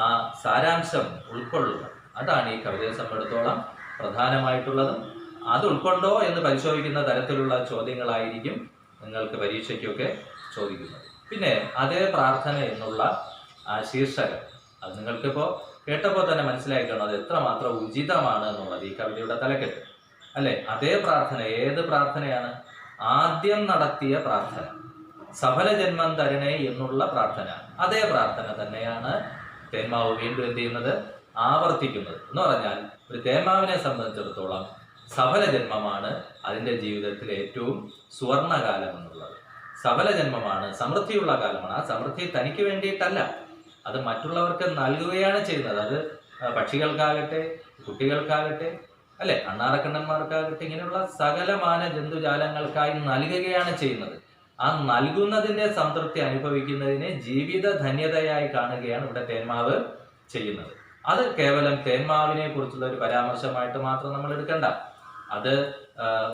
ആ സാരാംശം ഉൾക്കൊള്ളുക. അതാണ് ഈ കവിതയെ സംബന്ധിച്ചിടത്തോളം പ്രധാനമായിട്ടുള്ളതും. അത് ഉൾക്കൊണ്ടോ എന്ന് പരിശോധിക്കുന്ന തരത്തിലുള്ള ചോദ്യങ്ങളായിരിക്കും നിങ്ങൾക്ക് പരീക്ഷയ്ക്കൊക്കെ ചോദിക്കുന്നത്. പിന്നെ അതേ പ്രാർത്ഥന എന്നുള്ള ആ ശീർഷകം, അത് നിങ്ങൾക്കിപ്പോൾ കേട്ടപ്പോൾ തന്നെ മനസ്സിലാക്കണം അത് എത്രമാത്രം ഉചിതമാണ് എന്നുള്ളത് ഈ കവിതയുടെ തലക്കെട്ട്, അല്ലെ? അതേ പ്രാർത്ഥന ഏത് പ്രാർത്ഥനയാണ്? ആദ്യം നടത്തിയ പ്രാർത്ഥന, സഫല ജന്മം തരണേ എന്നുള്ള പ്രാർത്ഥന. അതേ പ്രാർത്ഥന തന്നെയാണ് തേന്മാവ് വീണ്ടും എന്ത് ചെയ്യുന്നത്? ആവർത്തിക്കുന്നത്. എന്ന് പറഞ്ഞാൽ ഒരു തേന്മാവിനെ സംബന്ധിച്ചിടത്തോളം സഫല ജന്മമാണ് അതിൻ്റെ ജീവിതത്തിലെ ഏറ്റവും സുവർണകാലം എന്നുള്ളത്. സഫല ജന്മമാണ്, സമൃദ്ധിയുള്ള കാലമാണ്. ആ സമൃദ്ധി തനിക്ക് വേണ്ടിയിട്ടല്ല, അത് മറ്റുള്ളവർക്ക് നൽകുകയാണ് ചെയ്യുന്നത്. അത് പക്ഷികൾക്കാകട്ടെ, കുട്ടികൾക്കാകട്ടെ, അല്ലെ, അണ്ണാറക്കണ്ണന്മാർക്കാകട്ടെ, ഇങ്ങനെയുള്ള സകലമാന ജന്തുജാലങ്ങൾക്കായി നൽകുകയാണ് ചെയ്യുന്നത്. ആ നൽകുന്നതിന്റെ സംതൃപ്തി അനുഭവിക്കുന്നതിനെ ജീവിത ധന്യതയായി കാണുകയാണ് ഇവിടെ തേന്മാവ് ചെയ്യുന്നത്. അത് കേവലം തേന്മാവിനെ കുറിച്ചുള്ള ഒരു പരാമർശമായിട്ട് മാത്രം നമ്മൾ എടുക്കണ്ട. അത്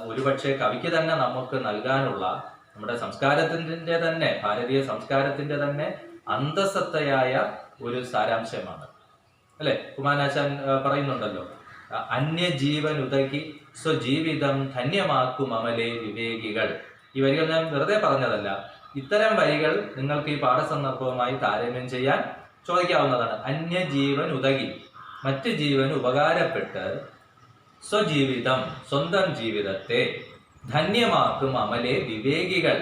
ഒരുപക്ഷെ കവിക്ക് തന്നെ നമുക്ക് നൽകാനുള്ള നമ്മുടെ സംസ്കാരത്തിന്റെ തന്നെ, ഭാരതീയ സംസ്കാരത്തിന്റെ തന്നെ അന്തസത്തയായ ഒരു സാരാംശമാണ്, അല്ലെ? കുമാരനാശാൻ പറയുന്നുണ്ടല്ലോ, അന്യജീവൻ ഉതകി സ്വജീവിതം ധന്യമാക്കും അമലേ വിവേകികൾ. ഈ വരികൾ ഞാൻ വെറുതെ പറഞ്ഞതല്ല. ഇത്തരം വരികൾ നിങ്ങൾക്ക് ഈ പാഠസന്ദർഭവുമായി താരതമ്യം ചെയ്യാൻ ചോദിക്കാവുന്നതാണ്. അന്യജീവൻ ഉതകി, മറ്റ് ജീവന് ഉപകാരപ്പെട്ട് സ്വജീവിതം, സ്വന്തം ജീവിതത്തെ ധന്യമാക്കും അമലേ വിവേകികൾ.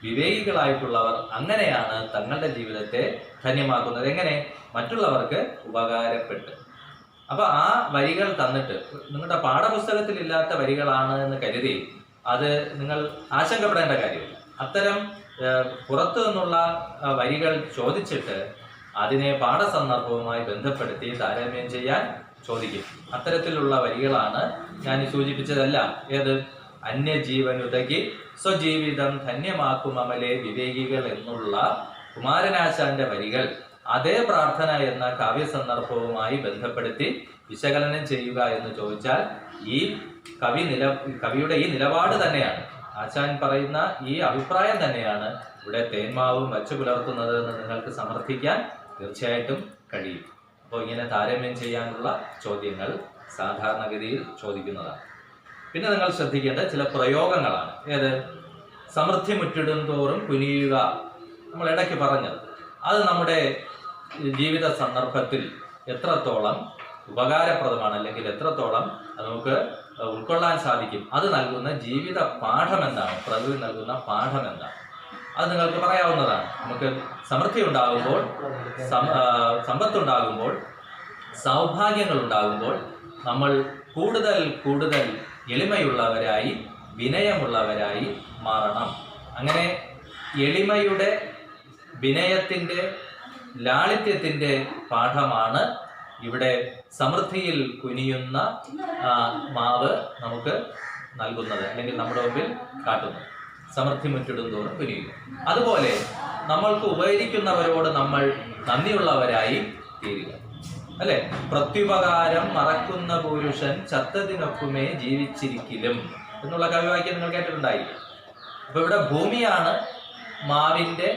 വിവേകികളായിട്ടുള്ളവർ അങ്ങനെയാണ് തങ്ങളുടെ ജീവിതത്തെ ധന്യമാക്കുന്നത്. എങ്ങനെ? മറ്റുള്ളവർക്ക് ഉപകാരപ്പെട്ട്. അപ്പൊ ആ വരികൾ തന്നിട്ട് നിങ്ങളുടെ പാഠപുസ്തകത്തിൽ ഇല്ലാത്ത വരികളാണ് എന്ന് കരുതി അത് നിങ്ങൾ ആശങ്കപ്പെടേണ്ട കാര്യമില്ല. അത്തരം പുറത്തു നിന്നുള്ള വരികൾ ചോദിച്ചിട്ട് അതിനെ പാഠസന്ദർഭവുമായി ബന്ധപ്പെടുത്തി താരതമ്യം ചെയ്യാൻ ചോദിക്കും. അത്തരത്തിലുള്ള വരികളാണ് ഞാൻ സൂചിപ്പിച്ചതെല്ലാം. ഏത്? അന്യജീവനുതകി സ്വജീവിതം ധന്യമാക്കും അമലേ വിവേകികൾ എന്നുള്ള കുമാരനാശാന്റെ വരികൾ അതേ പ്രാർത്ഥന എന്ന കാവ്യസന്ദർഭവുമായി ബന്ധപ്പെടുത്തി വിശകലനം ചെയ്യുക എന്ന് ചോദിച്ചാൽ ഈ കവിയുടെ ഈ നിലപാട് തന്നെയാണ്, ആശാൻ പറയുന്ന ഈ അഭിപ്രായം തന്നെയാണ് ഇവിടെ തേന്മാവും വച്ചു പുലർത്തുന്നത് എന്ന് നിങ്ങൾക്ക് സമർത്ഥിക്കാൻ തീർച്ചയായിട്ടും കഴിയും. അപ്പോൾ ഇങ്ങനെ താരതമ്യം ചെയ്യാനുള്ള ചോദ്യങ്ങൾ സാധാരണഗതിയിൽ ചോദിക്കുന്നതാണ്. പിന്നെ നിങ്ങൾ ശ്രദ്ധിക്കേണ്ട ചില പ്രയോഗങ്ങളാണ്. ഏത്? സമൃദ്ധി മുറ്റിടും തോറും കുനിയുക, നമ്മൾ ഇടയ്ക്ക് പറഞ്ഞത്. അത് നമ്മുടെ ജീവിത സന്ദർഭത്തിൽ എത്രത്തോളം ഉപകാരപ്രദമാണ്, അല്ലെങ്കിൽ എത്രത്തോളം നമുക്ക് ഉൾക്കൊള്ളാൻ സാധിക്കും, അത് നൽകുന്ന ജീവിത പാഠം എന്താണ്, പ്രകൃതി നൽകുന്ന പാഠം എന്താണ്, അത് നിങ്ങൾക്ക് പറയാവുന്നതാണ്. നമുക്ക് സമൃദ്ധി ഉണ്ടാകുമ്പോൾ, സമ്പത്തുണ്ടാകുമ്പോൾ, സൗഭാഗ്യങ്ങൾ ഉണ്ടാകുമ്പോൾ നമ്മൾ കൂടുതൽ കൂടുതൽ എളിമയുള്ളവരായി, വിനയമുള്ളവരായി മാറണം. അങ്ങനെ എളിമയുടെ, വിനയത്തിൻ്റെ, ലാളിത്യത്തിൻ്റെ പാഠമാണ് ഇവിടെ സമൃദ്ധിയിൽ കുനിയുന്ന മാവ് നമുക്ക് നൽകുന്നത്, അല്ലെങ്കിൽ നമ്മുടെ മുമ്പിൽ കാട്ടുന്നത്. സമൃദ്ധി മുറ്റിടും തോറും കുനിയുക. അതുപോലെ നമ്മൾക്ക് ഉപകരിക്കുന്നവരോട് നമ്മൾ നന്ദിയുള്ളവരായി തീരുക, അല്ലെ? പ്രത്യുപകാരം മറക്കുന്ന പുരുഷൻ ചത്തതിനൊക്കുമേ ജീവിച്ചിരിക്കലും എന്നുള്ള കവിവാക്യം നിങ്ങൾ കേട്ടിട്ടുണ്ടായിരിക്കും. അപ്പൊ ഇവിടെ ഭൂമിയാണ് മാവിന്റെ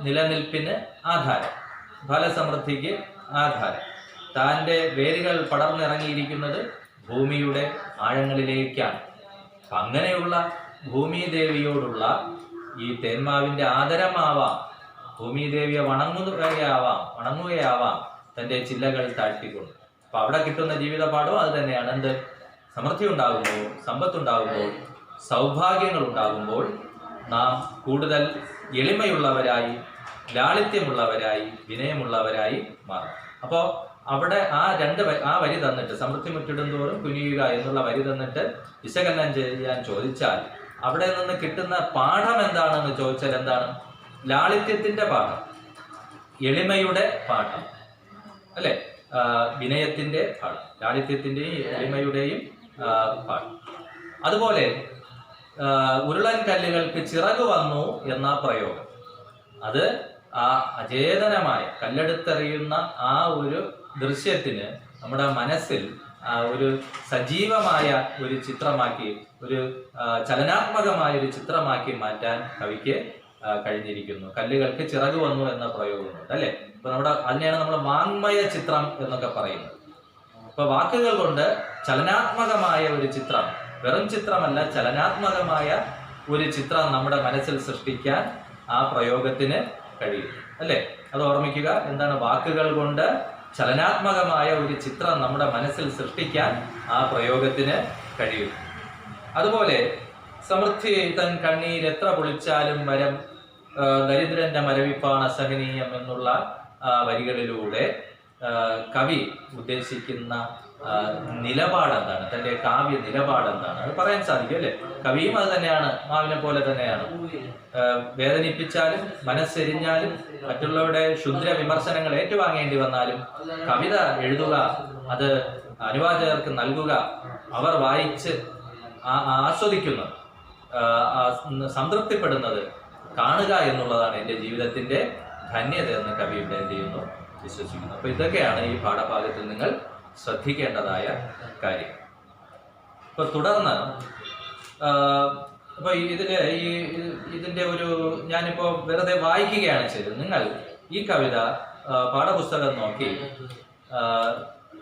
നിലനിൽപ്പിന് ആധാരം, ഫലസമൃദ്ധിക്ക് ആധാരം. താൻ്റെ വേരുകൾ പടർന്നിറങ്ങിയിരിക്കുന്നത് ഭൂമിയുടെ ആഴങ്ങളിലേക്കാണ്. അങ്ങനെയുള്ള ഭൂമിദേവിയോടുള്ള ഈ തേന്മാവിന്റെ ആദരമാവാം, ഭൂമിദേവിയെ വണങ്ങുകയാവാം തൻ്റെ ചില്ലകൾ താഴ്ത്തിക്കൊണ്ട്. അപ്പൊ അവിടെ കിട്ടുന്ന ജീവിത പാഠവും അത് തന്നെയാണ്. എന്ത്? സമൃദ്ധി ഉണ്ടാകുമ്പോൾ, സമ്പത്തുണ്ടാകുമ്പോൾ, സൗഭാഗ്യങ്ങൾ ഉണ്ടാകുമ്പോൾ നാം കൂടുതൽ എളിമയുള്ളവരായി, ലാളിത്യമുള്ളവരായി, വിനയമുള്ളവരായി മാറും. അപ്പോൾ അവിടെ ആ വരി തന്നിട്ട്, സമൃദ്ധി മുറ്റിടും തോറും കുനിയുക എന്നുള്ള വരി തന്നിട്ട് വിശകലനം ചെയ്യാൻ ചോദിച്ചാൽ അവിടെ നിന്ന് കിട്ടുന്ന പാഠം എന്താണെന്ന് ചോദിച്ചാൽ എന്താണ്? ലാളിത്യത്തിന്റെ പാഠം, എളിമയുടെ പാഠം, അല്ലെ? വിനയത്തിന്റെ പാഠം, ലാളിത്യത്തിന്റെയും എളിമയുടെയും പാഠം. അതുപോലെ ഉരുളൻ കല്ലുകൾക്ക് ചിറക് വന്നു എന്ന പ്രയോഗം, അത് ആ അചേതനമായ കല്ലെടുത്തെറിയുന്ന ആ ഒരു ദൃശ്യത്തിന് നമ്മുടെ മനസ്സിൽ ഒരു സജീവമായ ഒരു ചിത്രമാക്കി, ഒരു ചലനാത്മകമായ ഒരു ചിത്രമാക്കി മാറ്റാൻ കവിക്ക് കഴിഞ്ഞിരിക്കുന്നു. കല്ലുകൾക്ക് ചിറക് വന്നു എന്ന പ്രയോഗമുണ്ട്, അല്ലെ? ഇപ്പൊ അതിനെയാണ് നമ്മൾ വാങ്മയ ചിത്രം എന്നൊക്കെ പറയുന്നത്. ഇപ്പൊ വാക്കുകൾ കൊണ്ട് ചലനാത്മകമായ ഒരു ചിത്രം, വെറും ചിത്രമല്ല, ചലനാത്മകമായ ഒരു ചിത്രം നമ്മുടെ മനസ്സിൽ സൃഷ്ടിക്കാൻ ആ പ്രയോഗത്തിന് കഴിയും, അല്ലെ? അത് ഓർമ്മിക്കുക. എന്താണ്? വാക്കുകൾ കൊണ്ട് ചലനാത്മകമായ ഒരു ചിത്രം നമ്മുടെ മനസ്സിൽ സൃഷ്ടിക്കാൻ ആ പ്രയോഗത്തിന് കഴിയും. അതുപോലെ സമൃദ്ധി തൻ കണ്ണീർ എത്ര പൊളിച്ചാലും മരം, ദരിദ്രന്റെ മരവിപ്പാണ് അസഹനീയം എന്നുള്ള വരികളിലൂടെ കവി ഉദ്ദേശിക്കുന്ന നിലപാട് എന്താണ്, തന്റെ കാവ്യ നിലപാട് എന്താണ്, അത് പറയാൻ സാധിക്കും, അല്ലെ? കവിയും അത് തന്നെയാണ്, മാവിനെ പോലെ തന്നെയാണ്. വേദനിപ്പിച്ചാലും, മനസ്സെരിഞ്ഞാലും, മറ്റുള്ളവരുടെ ക്ഷുദ്ര വിമർശനങ്ങൾ ഏറ്റുവാങ്ങേണ്ടി വന്നാലും കവിത എഴുതുക, അത് അനുവാചകർക്ക് നൽകുക, അവർ വായിച്ച് ആസ്വദിക്കുന്നത്, സംതൃപ്തിപ്പെടുന്നത് കാണുക എന്നുള്ളതാണ് എൻ്റെ ജീവിതത്തിന്റെ ധന്യത എന്ന് കവി ഇവിടെ എന്ത് ചെയ്യുന്നു? വിശ്വസിക്കുന്നു. അപ്പൊ ഇതൊക്കെയാണ് ഈ പാഠഭാഗത്തിൽ നിങ്ങൾ ശ്രദ്ധിക്കേണ്ടതായ കാര്യം. ഇപ്പൊ തുടർന്ന് അപ്പൊ ഇതിന്റെ ഒരു ഞാനിപ്പോ വെറുതെ വായിക്കുകയാണ് ചെയ്തത്. നിങ്ങൾ ഈ കവിത പാഠപുസ്തകം നോക്കി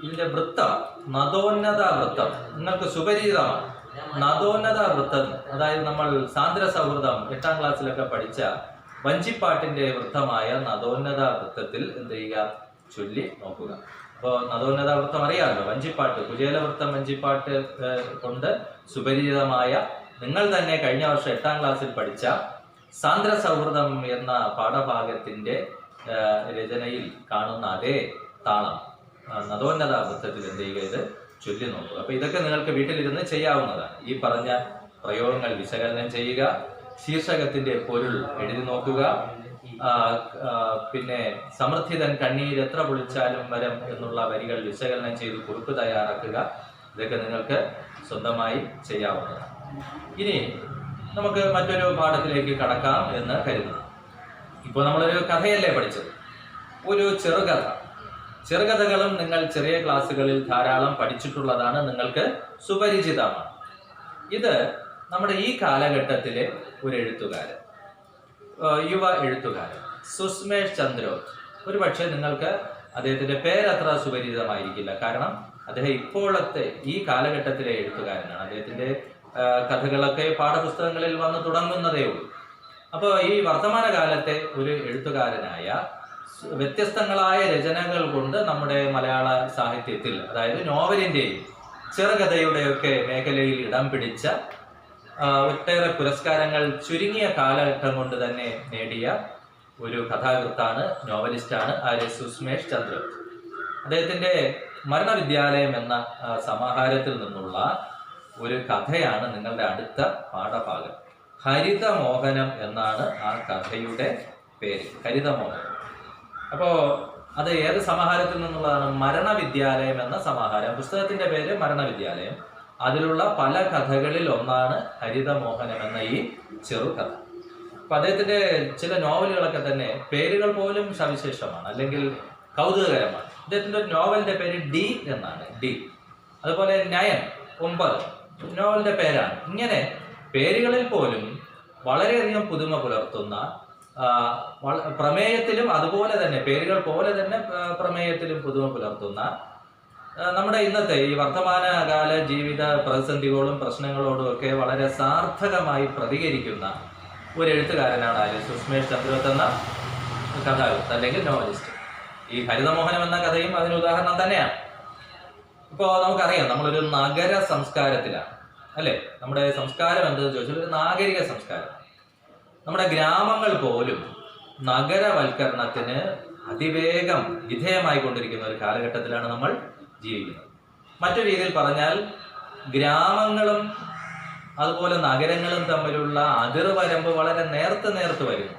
ഇതിന്റെ വൃത്തം, നദോന്നത വൃത്തം നിങ്ങൾക്ക് സുപരിചിതമാണ്. നദോന്നത വൃത്തം, അതായത് നമ്മൾ സാന്ദ്ര സൗഹൃദം 8ാം ക്ലാസ്സിലൊക്കെ പഠിച്ച വഞ്ചിപ്പാട്ടിന്റെ വൃത്തമായ നദോന്നത വൃത്തത്തിൽ എന്ത് ചെയ്യുക? ചൊല്ലി നോക്കുക. അപ്പോൾ നദോന്നത വൃത്തം അറിയാമല്ലോ, വഞ്ചിപ്പാട്ട്, കുചേലവൃത്തം വഞ്ചിപ്പാട്ട് കൊണ്ട് സുപരിചിതമായ, നിങ്ങൾ തന്നെ കഴിഞ്ഞ വർഷം 8ാം ക്ലാസ്സിൽ പഠിച്ച സാന്ദ്ര സൗഹൃദം എന്ന പാഠഭാഗത്തിന്റെ രചനയിൽ കാണുന്ന അതേ താളം നദോന്നത വൃത്തത്തിൽ എന്ത് ചെയ്യുക? ഇത് ചൊല്ലി നോക്കുക. അപ്പൊ ഇതൊക്കെ നിങ്ങൾക്ക് വീട്ടിലിരുന്ന് ചെയ്യാവുന്നതാണ്. ഈ പറഞ്ഞ പ്രയോഗങ്ങൾ വിശകലനം ചെയ്യുക, ശീർഷകത്തിന്റെ പൊരുൾ എഴുതി നോക്കുക, പിന്നെ സമൃദ്ധിതൻ കണ്ണീർ എത്ര പൊളിച്ചാലും മരം എന്നുള്ള വരികൾ വിശകലനം ചെയ്ത് കുറിപ്പ് തയ്യാറാക്കുക. ഇതൊക്കെ നിങ്ങൾക്ക് സ്വന്തമായി ചെയ്യാവുന്നതാണ്. ഇനി നമുക്ക് മറ്റൊരു പാഠത്തിലേക്ക് കടക്കാം എന്ന് കരുതുന്നു. ഇപ്പോൾ നമ്മളൊരു കഥയല്ലേ പഠിച്ചത്, ഒരു ചെറുകഥ. ചെറുകഥകളും നിങ്ങൾ ചെറിയ ക്ലാസ്സുകളിൽ ധാരാളം പഠിച്ചിട്ടുള്ളതാണ്, നിങ്ങൾക്ക് സുപരിചിതമാണ്. ഇത് നമ്മുടെ ഈ കാലഘട്ടത്തിലെ ഒരു എഴുത്തുകാരൻ, യുവ എഴുത്തുകാരൻ സുസ്മേഷ് ചന്ദ്രോത്ത്, ഒരു പക്ഷേ നിങ്ങൾക്ക് അദ്ദേഹത്തിന്റെ പേരത്ര സുപരിചിതമായിരിക്കില്ല. കാരണം അദ്ദേഹം ഇപ്പോഴത്തെ ഈ കാലഘട്ടത്തിലെ എഴുത്തുകാരനാണ്. അദ്ദേഹത്തിന്റെ കഥകളൊക്കെ പാഠപുസ്തകങ്ങളിൽ വന്ന് തുടങ്ങുന്നതേ ഉള്ളൂ. അപ്പോൾ ഈ വർത്തമാനകാലത്തെ ഒരു എഴുത്തുകാരനായ വ്യത്യസ്തങ്ങളായ രചനകൾ കൊണ്ട് നമ്മുടെ മലയാള സാഹിത്യത്തിൽ, അതായത് നോവലിന്റെയും ചെറുകഥയുടെയൊക്കെ മേഖലയിൽ ഇടം പിടിച്ച ഒട്ടേറെ പുരസ്കാരങ്ങൾ ചുരുങ്ങിയ കാലഘട്ടം കൊണ്ട് തന്നെ നേടിയ ഒരു കഥാകൃത്താണ്, നോവലിസ്റ്റാണ് സുസ്മേഷ് ചന്ദ്ര. അദ്ദേഹത്തിന്റെ മരണവിദ്യാലയം എന്ന സമാഹാരത്തിൽ നിന്നുള്ള ഒരു കഥയാണ് നിങ്ങളുടെ അടുത്ത പാഠഭാഗം. ഹരിതമോഹനം എന്നാണ് ആ കഥയുടെ പേര്, ഹരിതമോഹനം. അപ്പോ അത് ഏത് സമാഹാരത്തിൽ നിന്നുള്ളതാണ്? മരണവിദ്യാലയം എന്ന സമാഹാരം. പുസ്തകത്തിന്റെ പേര് മരണവിദ്യാലയം. അതിലുള്ള പല കഥകളിൽ ഒന്നാണ് ഹരിതമോഹനം എന്ന ഈ ചെറുകഥ. അപ്പൊ അദ്ദേഹത്തിന്റെ ചില നോവലുകളൊക്കെ തന്നെ പേരുകൾ പോലും സവിശേഷമാണ്, അല്ലെങ്കിൽ കൗതുകകരമാണ്. അദ്ദേഹത്തിന്റെ ഒരു നോവലിന്റെ പേര് ഡി എന്നാണ്, ഡി. അതുപോലെ 9, 9 നോവലിന്റെ പേരാണ്. ഇങ്ങനെ പേരുകളിൽ പോലും വളരെയധികം പുതുമ പുലർത്തുന്ന, പ്രമേയത്തിലും അതുപോലെ തന്നെ പേരുകൾ പോലെ തന്നെ പ്രമേയത്തിലും പുതുമ പുലർത്തുന്ന, നമ്മുടെ ഇന്നത്തെ ഈ വർത്തമാനകാല ജീവിത പ്രതിസന്ധികളോടും പ്രശ്നങ്ങളോടും ഒക്കെ വളരെ സാർത്ഥകമായി പ്രതികരിക്കുന്ന ഒരു എഴുത്തുകാരനാണ് സുസ്മേഷ് ചന്ദ്രവത്ത് എന്ന കഥാകൃത്ത് അല്ലെങ്കിൽ നോവലിസ്റ്റ്. ഈ ഹരിതമോഹനം എന്ന കഥയും അതിന് ഉദാഹരണം തന്നെയാണ്. ഇപ്പോൾ നമുക്കറിയാം, നമ്മളൊരു നഗര സംസ്കാരത്തിലാണ്, അല്ലെ? നമ്മുടെ സംസ്കാരം എന്തെന്ന് ചോദിച്ചാൽ ഒരു നാഗരിക സംസ്കാരം. നമ്മുടെ ഗ്രാമങ്ങൾ പോലും നഗരവൽക്കരണത്തിന് അതിവേഗം വിധേയമായി കൊണ്ടിരിക്കുന്ന ഒരു കാലഘട്ടത്തിലാണ് നമ്മൾ ജീവിക്കുന്നത്. മറ്റൊരു രീതിയിൽ പറഞ്ഞാൽ, ഗ്രാമങ്ങളും അതുപോലെ നഗരങ്ങളും തമ്മിലുള്ള അതിർവരമ്പ് വളരെ നേർത്ത് വരുന്നു.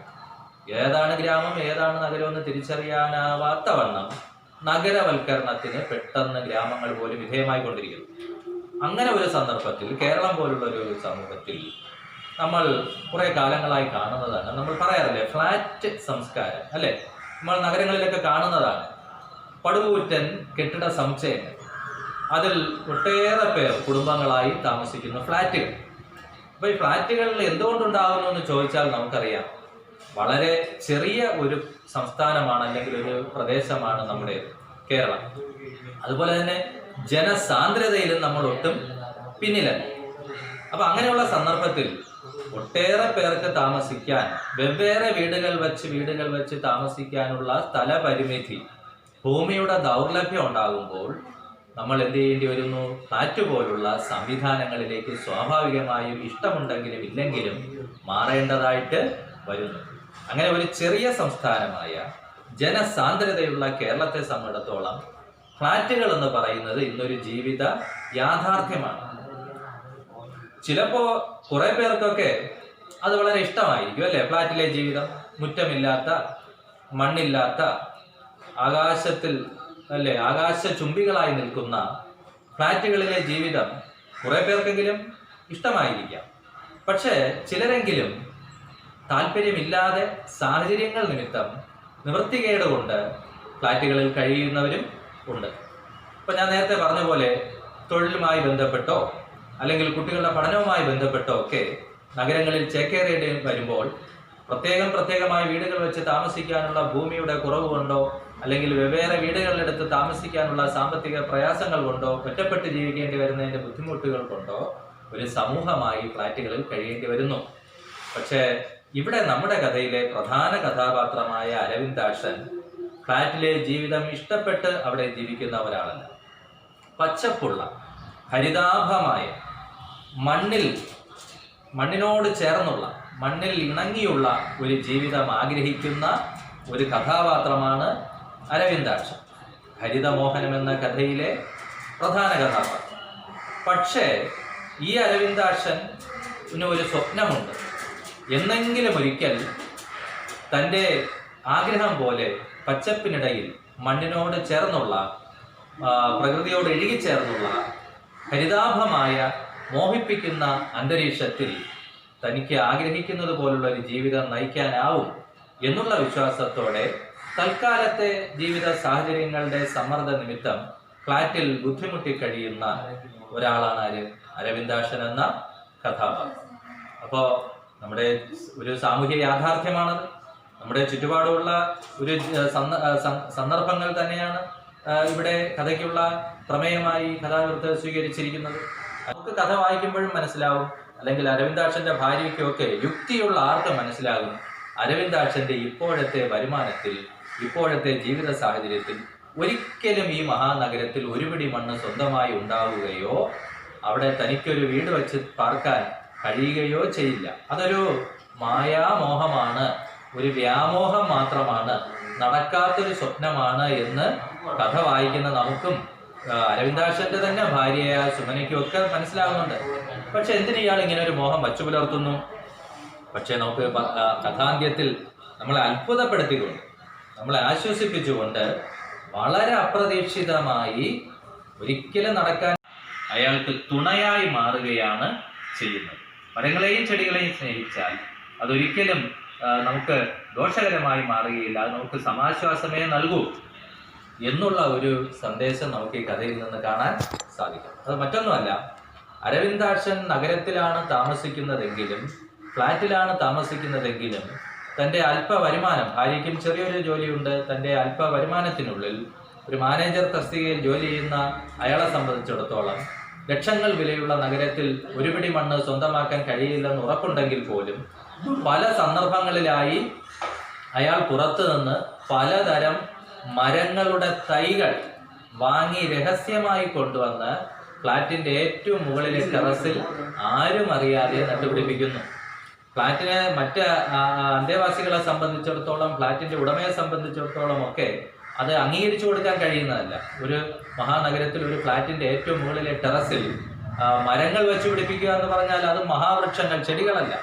ഏതാണ് ഗ്രാമം ഏതാണ് നഗരമെന്ന് തിരിച്ചറിയാനാവാത്ത വണ്ണം നഗരവൽക്കരണത്തിന് പെട്ടെന്ന് ഗ്രാമങ്ങൾ പോലും വിധേയമായി കൊണ്ടിരിക്കുന്നു. അങ്ങനെ ഒരു സന്ദർഭത്തിൽ, കേരളം പോലുള്ള ഒരു സമൂഹത്തിൽ നമ്മൾ കുറെ കാലങ്ങളായി കാണുന്നതാണ്, നമ്മൾ പറയാറില്ലേ, ഫ്ലാറ്റ് സംസ്കാരം, അല്ലെ? നമ്മൾ നഗരങ്ങളിലൊക്കെ കാണുന്നതാണ് പടുകൂറ്റൻ കെട്ടിട സമുച്ചയങ്ങൾ. അതിൽ ഒട്ടേറെ പേർ കുടുംബങ്ങളായി താമസിക്കുന്ന ഫ്ലാറ്റുകൾ. അപ്പൊ ഈ ഫ്ലാറ്റുകൾ എന്തുകൊണ്ടുണ്ടാകുന്നു എന്ന് ചോദിച്ചാൽ നമുക്കറിയാം, വളരെ ചെറിയ ഒരു സംസ്ഥാനമാണ് അല്ലെങ്കിൽ ഒരു പ്രദേശമാണ് നമ്മുടെ കേരളം. അതുപോലെ തന്നെ ജനസാന്ദ്രതയിലും നമ്മൾ ഒട്ടും പിന്നിലല്ല. അപ്പൊ അങ്ങനെയുള്ള സന്ദർഭത്തിൽ ഒട്ടേറെ പേർക്ക് താമസിക്കാൻ, വെവ്വേറെ വീടുകൾ വെച്ച് താമസിക്കാനുള്ള സ്ഥലപരിമിതി, ഭൂമിയുടെ ദൗർലഭ്യം ഉണ്ടാകുമ്പോൾ നമ്മൾ എന്ത് ചെയ്യേണ്ടി വരുന്നു? ഫ്ലാറ്റ് പോലുള്ള സംവിധാനങ്ങളിലേക്ക് സ്വാഭാവികമായും ഇഷ്ടമുണ്ടെങ്കിലും ഇല്ലെങ്കിലും മാറേണ്ടതായിട്ട് വരുന്നു. അങ്ങനെ ഒരു ചെറിയ സംസ്ഥാനമായ ജനസാന്ദ്രതയുള്ള കേരളത്തെ സംബന്ധിച്ചിടത്തോളം ഫ്ലാറ്റുകൾ എന്ന് പറയുന്നത് ഇന്നൊരു ജീവിത യാഥാർത്ഥ്യമാണ്. ചിലപ്പോ കുറെ പേർക്കൊക്കെ അത് വളരെ ഇഷ്ടമായിരിക്കും, അല്ലെ? ഫ്ലാറ്റിലെ ജീവിതം, മുറ്റമില്ലാത്ത, മണ്ണില്ലാത്ത, ആകാശത്തിൽ, അല്ലെ, ആകാശ ചുംബികളായി നിൽക്കുന്ന ഫ്ലാറ്റുകളിലെ ജീവിതം കുറെ പേർക്കെങ്കിലും ഇഷ്ടമായിരിക്കാം. പക്ഷേ ചിലരെങ്കിലും താല്പര്യമില്ലാതെ സാഹചര്യങ്ങൾ നിമിത്തം നിവൃത്തികേട് കൊണ്ട് ഫ്ലാറ്റുകളിൽ കഴിയുന്നവരും ഉണ്ട്. ഇപ്പൊ ഞാൻ നേരത്തെ പറഞ്ഞ പോലെ തൊഴിലുമായി ബന്ധപ്പെട്ടോ അല്ലെങ്കിൽ കുട്ടികളുടെ പഠനവുമായി ബന്ധപ്പെട്ടോ ഒക്കെ നഗരങ്ങളിൽ ചേക്കേറേണ്ടി വരുമ്പോൾ പ്രത്യേകമായ വീടുകൾ വെച്ച് താമസിക്കാനുള്ള ഭൂമിയുടെ കുറവ് കൊണ്ടോ അല്ലെങ്കിൽ വെവ്വേറെ വീടുകളിലെടുത്ത് താമസിക്കാനുള്ള സാമ്പത്തിക പ്രയാസങ്ങൾ കൊണ്ടോ ഒറ്റപ്പെട്ട് ജീവിക്കേണ്ടി വരുന്നതിന്റെ ബുദ്ധിമുട്ടുകൾ കൊണ്ടോ ഒരു സമൂഹമായി ഫ്ലാറ്റുകളിൽ കഴിയേണ്ടി വരുന്നു. പക്ഷേ ഇവിടെ നമ്മുടെ കഥയിലെ പ്രധാന കഥാപാത്രമായ അരവിന്ദാക്ഷൻ ഫ്ലാറ്റിലെ ജീവിതം ഇഷ്ടപ്പെട്ട് അവിടെ ജീവിക്കുന്ന ഒരാളല്ല. പച്ചപ്പുള്ള, ഹരിതാഭമായ, മണ്ണിനോട് ചേർന്നുള്ള, മണ്ണിൽ ഇണങ്ങിയുള്ള ഒരു ജീവിതം ആഗ്രഹിക്കുന്ന ഒരു കഥാപാത്രമാണ് അരവിന്ദാക്ഷൻ, ഹരിതമോഹനം എന്ന കഥയിലെ പ്രധാന കഥാപാത്രം. പക്ഷേ ഈ അരവിന്ദാക്ഷന് ഒരു സ്വപ്നമുണ്ട്. എന്നെങ്കിലും ഒരിക്കൽ തൻ്റെ ആഗ്രഹം പോലെ പച്ചപ്പിനിടയിൽ മണ്ണിനോട് ചേർന്നുള്ള, പ്രകൃതിയോട് ഇഴുകിച്ചേർന്നുള്ള, ഹരിതാഭമായ, മോഹിപ്പിക്കുന്ന അന്തരീക്ഷത്തിൽ തനിക്ക് ആഗ്രഹിക്കുന്നത് പോലുള്ള ഒരു ജീവിതം നയിക്കാനാവും എന്നുള്ള വിശ്വാസത്തോടെ തൽക്കാലത്തെ ജീവിത സാഹചര്യങ്ങളുടെ സമ്മർദ്ദ നിമിത്തം ഫ്ലാറ്റിൽ ബുദ്ധിമുട്ടി കഴിയുന്ന ഒരാളാണ് അരവിന്ദാക്ഷൻ എന്ന കഥാപാത്രം. അപ്പോൾ നമ്മുടെ ഒരു സാമൂഹ്യ യാഥാർത്ഥ്യമാണത്. നമ്മുടെ ചുറ്റുപാടുമുള്ള ഒരു സന്ദർഭങ്ങൾ തന്നെയാണ് ഇവിടെ കഥയ്ക്കുള്ള പ്രമേയമായി കഥാകൃത്ത് സ്വീകരിച്ചിരിക്കുന്നത്. നമുക്ക് കഥ വായിക്കുമ്പോഴും മനസ്സിലാവും, അല്ലെങ്കിൽ അരവിന്ദാക്ഷന്റെ ഭാര്യയ്ക്കൊക്കെ യുക്തിയുള്ള ആർക്കും മനസ്സിലാകും, അരവിന്ദാക്ഷന്റെ ഇപ്പോഴത്തെ വരുമാനത്തിൽ, ഇപ്പോഴത്തെ ജീവിത സാഹചര്യത്തിൽ ഒരിക്കലും ഈ മഹാനഗരത്തിൽ ഒരു പിടി മണ്ണ് സ്വന്തമായി ഉണ്ടാവുകയോ അവിടെ തനിക്കൊരു വീട് വെച്ച് പാർക്കാൻ കഴിയുകയോ ചെയ്യില്ല. അതൊരു മായാമോഹമാണ്, ഒരു വ്യാമോഹം മാത്രമാണ്, നടക്കാത്തൊരു സ്വപ്നമാണ് എന്ന് കഥ വായിക്കുന്ന നമുക്കും അരവിന്ദാക്ഷന്റെ തന്നെ ഭാര്യയായ സുമനയ്ക്കും ഒക്കെ മനസ്സിലാകുന്നുണ്ട്. പക്ഷെ എന്തിന് ഇയാൾ ഇങ്ങനെ ഒരു മോഹം വച്ചു പുലർത്തുന്നു? പക്ഷെ നമുക്ക് കഥാന്ത്യത്തിൽ നമ്മളെ അത്ഭുതപ്പെടുത്തിക്കൊണ്ട്, നമ്മളെ ആശ്വസിപ്പിച്ചുകൊണ്ട് വളരെ അപ്രതീക്ഷിതമായി ഒരിക്കലും നടക്കാൻ അയാൾക്ക് തുണയായി മാറുകയാണ് ചെയ്യുന്നത്. മരങ്ങളെയും ചെടികളെയും സ്നേഹിച്ചാൽ അതൊരിക്കലും നമുക്ക് ദോഷകരമായി മാറുകയില്ല, അത് നമുക്ക് സമാശ്വാസമേ നൽകൂ എന്നുള്ള ഒരു സന്ദേശം നമുക്ക് ഈ കഥയിൽ നിന്ന് കാണാൻ സാധിക്കും. അത് മറ്റൊന്നുമല്ല, അരവിന്ദാക്ഷൻ നഗരത്തിലാണ് താമസിക്കുന്നതെങ്കിലും, ഫ്ലാറ്റിലാണ് താമസിക്കുന്നതെങ്കിലും തൻ്റെ അല്പ വരുമാനം, ഭാര്യയ്ക്കും ചെറിയൊരു ജോലിയുണ്ട്, തൻ്റെ അല്പ വരുമാനത്തിനുള്ളിൽ ഒരു മാനേജർ തസ്തികയിൽ ജോലി ചെയ്യുന്ന അയാളെ സംബന്ധിച്ചിടത്തോളം ലക്ഷങ്ങൾ വിലയുള്ള നഗരത്തിൽ ഒരു പിടി മണ്ണ് സ്വന്തമാക്കാൻ കഴിയില്ലെന്ന് ഉറപ്പുണ്ടെങ്കിൽ പോലും പല സന്ദർഭങ്ങളിലായി അയാൾ പുറത്തു നിന്ന് പലതരം മരങ്ങളുടെ തൈകൾ വാങ്ങി രഹസ്യമായി കൊണ്ടുവന്ന് ഫ്ലാറ്റിന്റെ ഏറ്റവും മുകളിലെ ടെറസിൽ ആരും അറിയാതെ നട്ടുപിടിപ്പിക്കുന്നു. ഫ്ലാറ്റിനെ മറ്റ് അന്തേവാസികളെ സംബന്ധിച്ചിടത്തോളം, ഫ്ലാറ്റിന്റെ ഉടമയെ സംബന്ധിച്ചിടത്തോളം ഒക്കെ അത് അംഗീകരിച്ചു കൊടുക്കാൻ കഴിയുന്നതല്ല. ഒരു മഹാനഗരത്തിൽ ഒരു ഫ്ലാറ്റിന്റെ ഏറ്റവും മുകളിലെ ടെറസിൽ മരങ്ങൾ വെച്ച് പിടിപ്പിക്കുക എന്ന് പറഞ്ഞാൽ അത് മഹാവൃക്ഷങ്ങൾ, ചെടികളല്ല.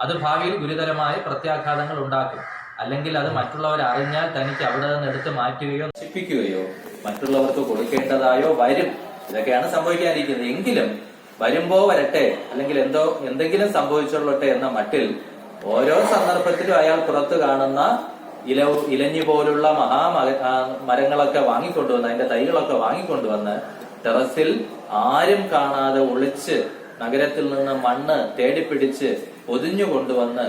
അത് ഭാവിയിൽ ഗുരുതരമായ പ്രത്യാഘാതങ്ങൾ ഉണ്ടാക്കും. അല്ലെങ്കിൽ അത് മറ്റുള്ളവർ അറിഞ്ഞാൽ തനിക്ക് അവിടെ നിന്ന് എടുത്ത് മാറ്റുകയോ നശിപ്പിക്കുകയോ മറ്റുള്ളവർക്ക് കൊടുക്കേണ്ടതായോ വരും. ഇതൊക്കെയാണ് സംഭവിക്കാതിരിക്കുന്നത്. എങ്കിലും വരുമ്പോ വരട്ടെ, അല്ലെങ്കിൽ എന്തെങ്കിലും സംഭവിച്ചോളട്ടെ എന്ന മട്ടിൽ ഓരോ സന്ദർഭത്തിലും അയാൾ പുറത്ത് കാണുന്ന ഇലഞ്ഞി പോലുള്ള മരങ്ങളൊക്കെ വാങ്ങിക്കൊണ്ടുവന്ന്, അതിന്റെ തൈകളൊക്കെ വാങ്ങിക്കൊണ്ടുവന്ന് ടെറസിൽ ആരും കാണാതെ ഒളിച്ച് നഗരത്തിൽ നിന്ന് മണ്ണ് തേടിപ്പിടിച്ച് പൊതിഞ്ഞു കൊണ്ടുവന്ന്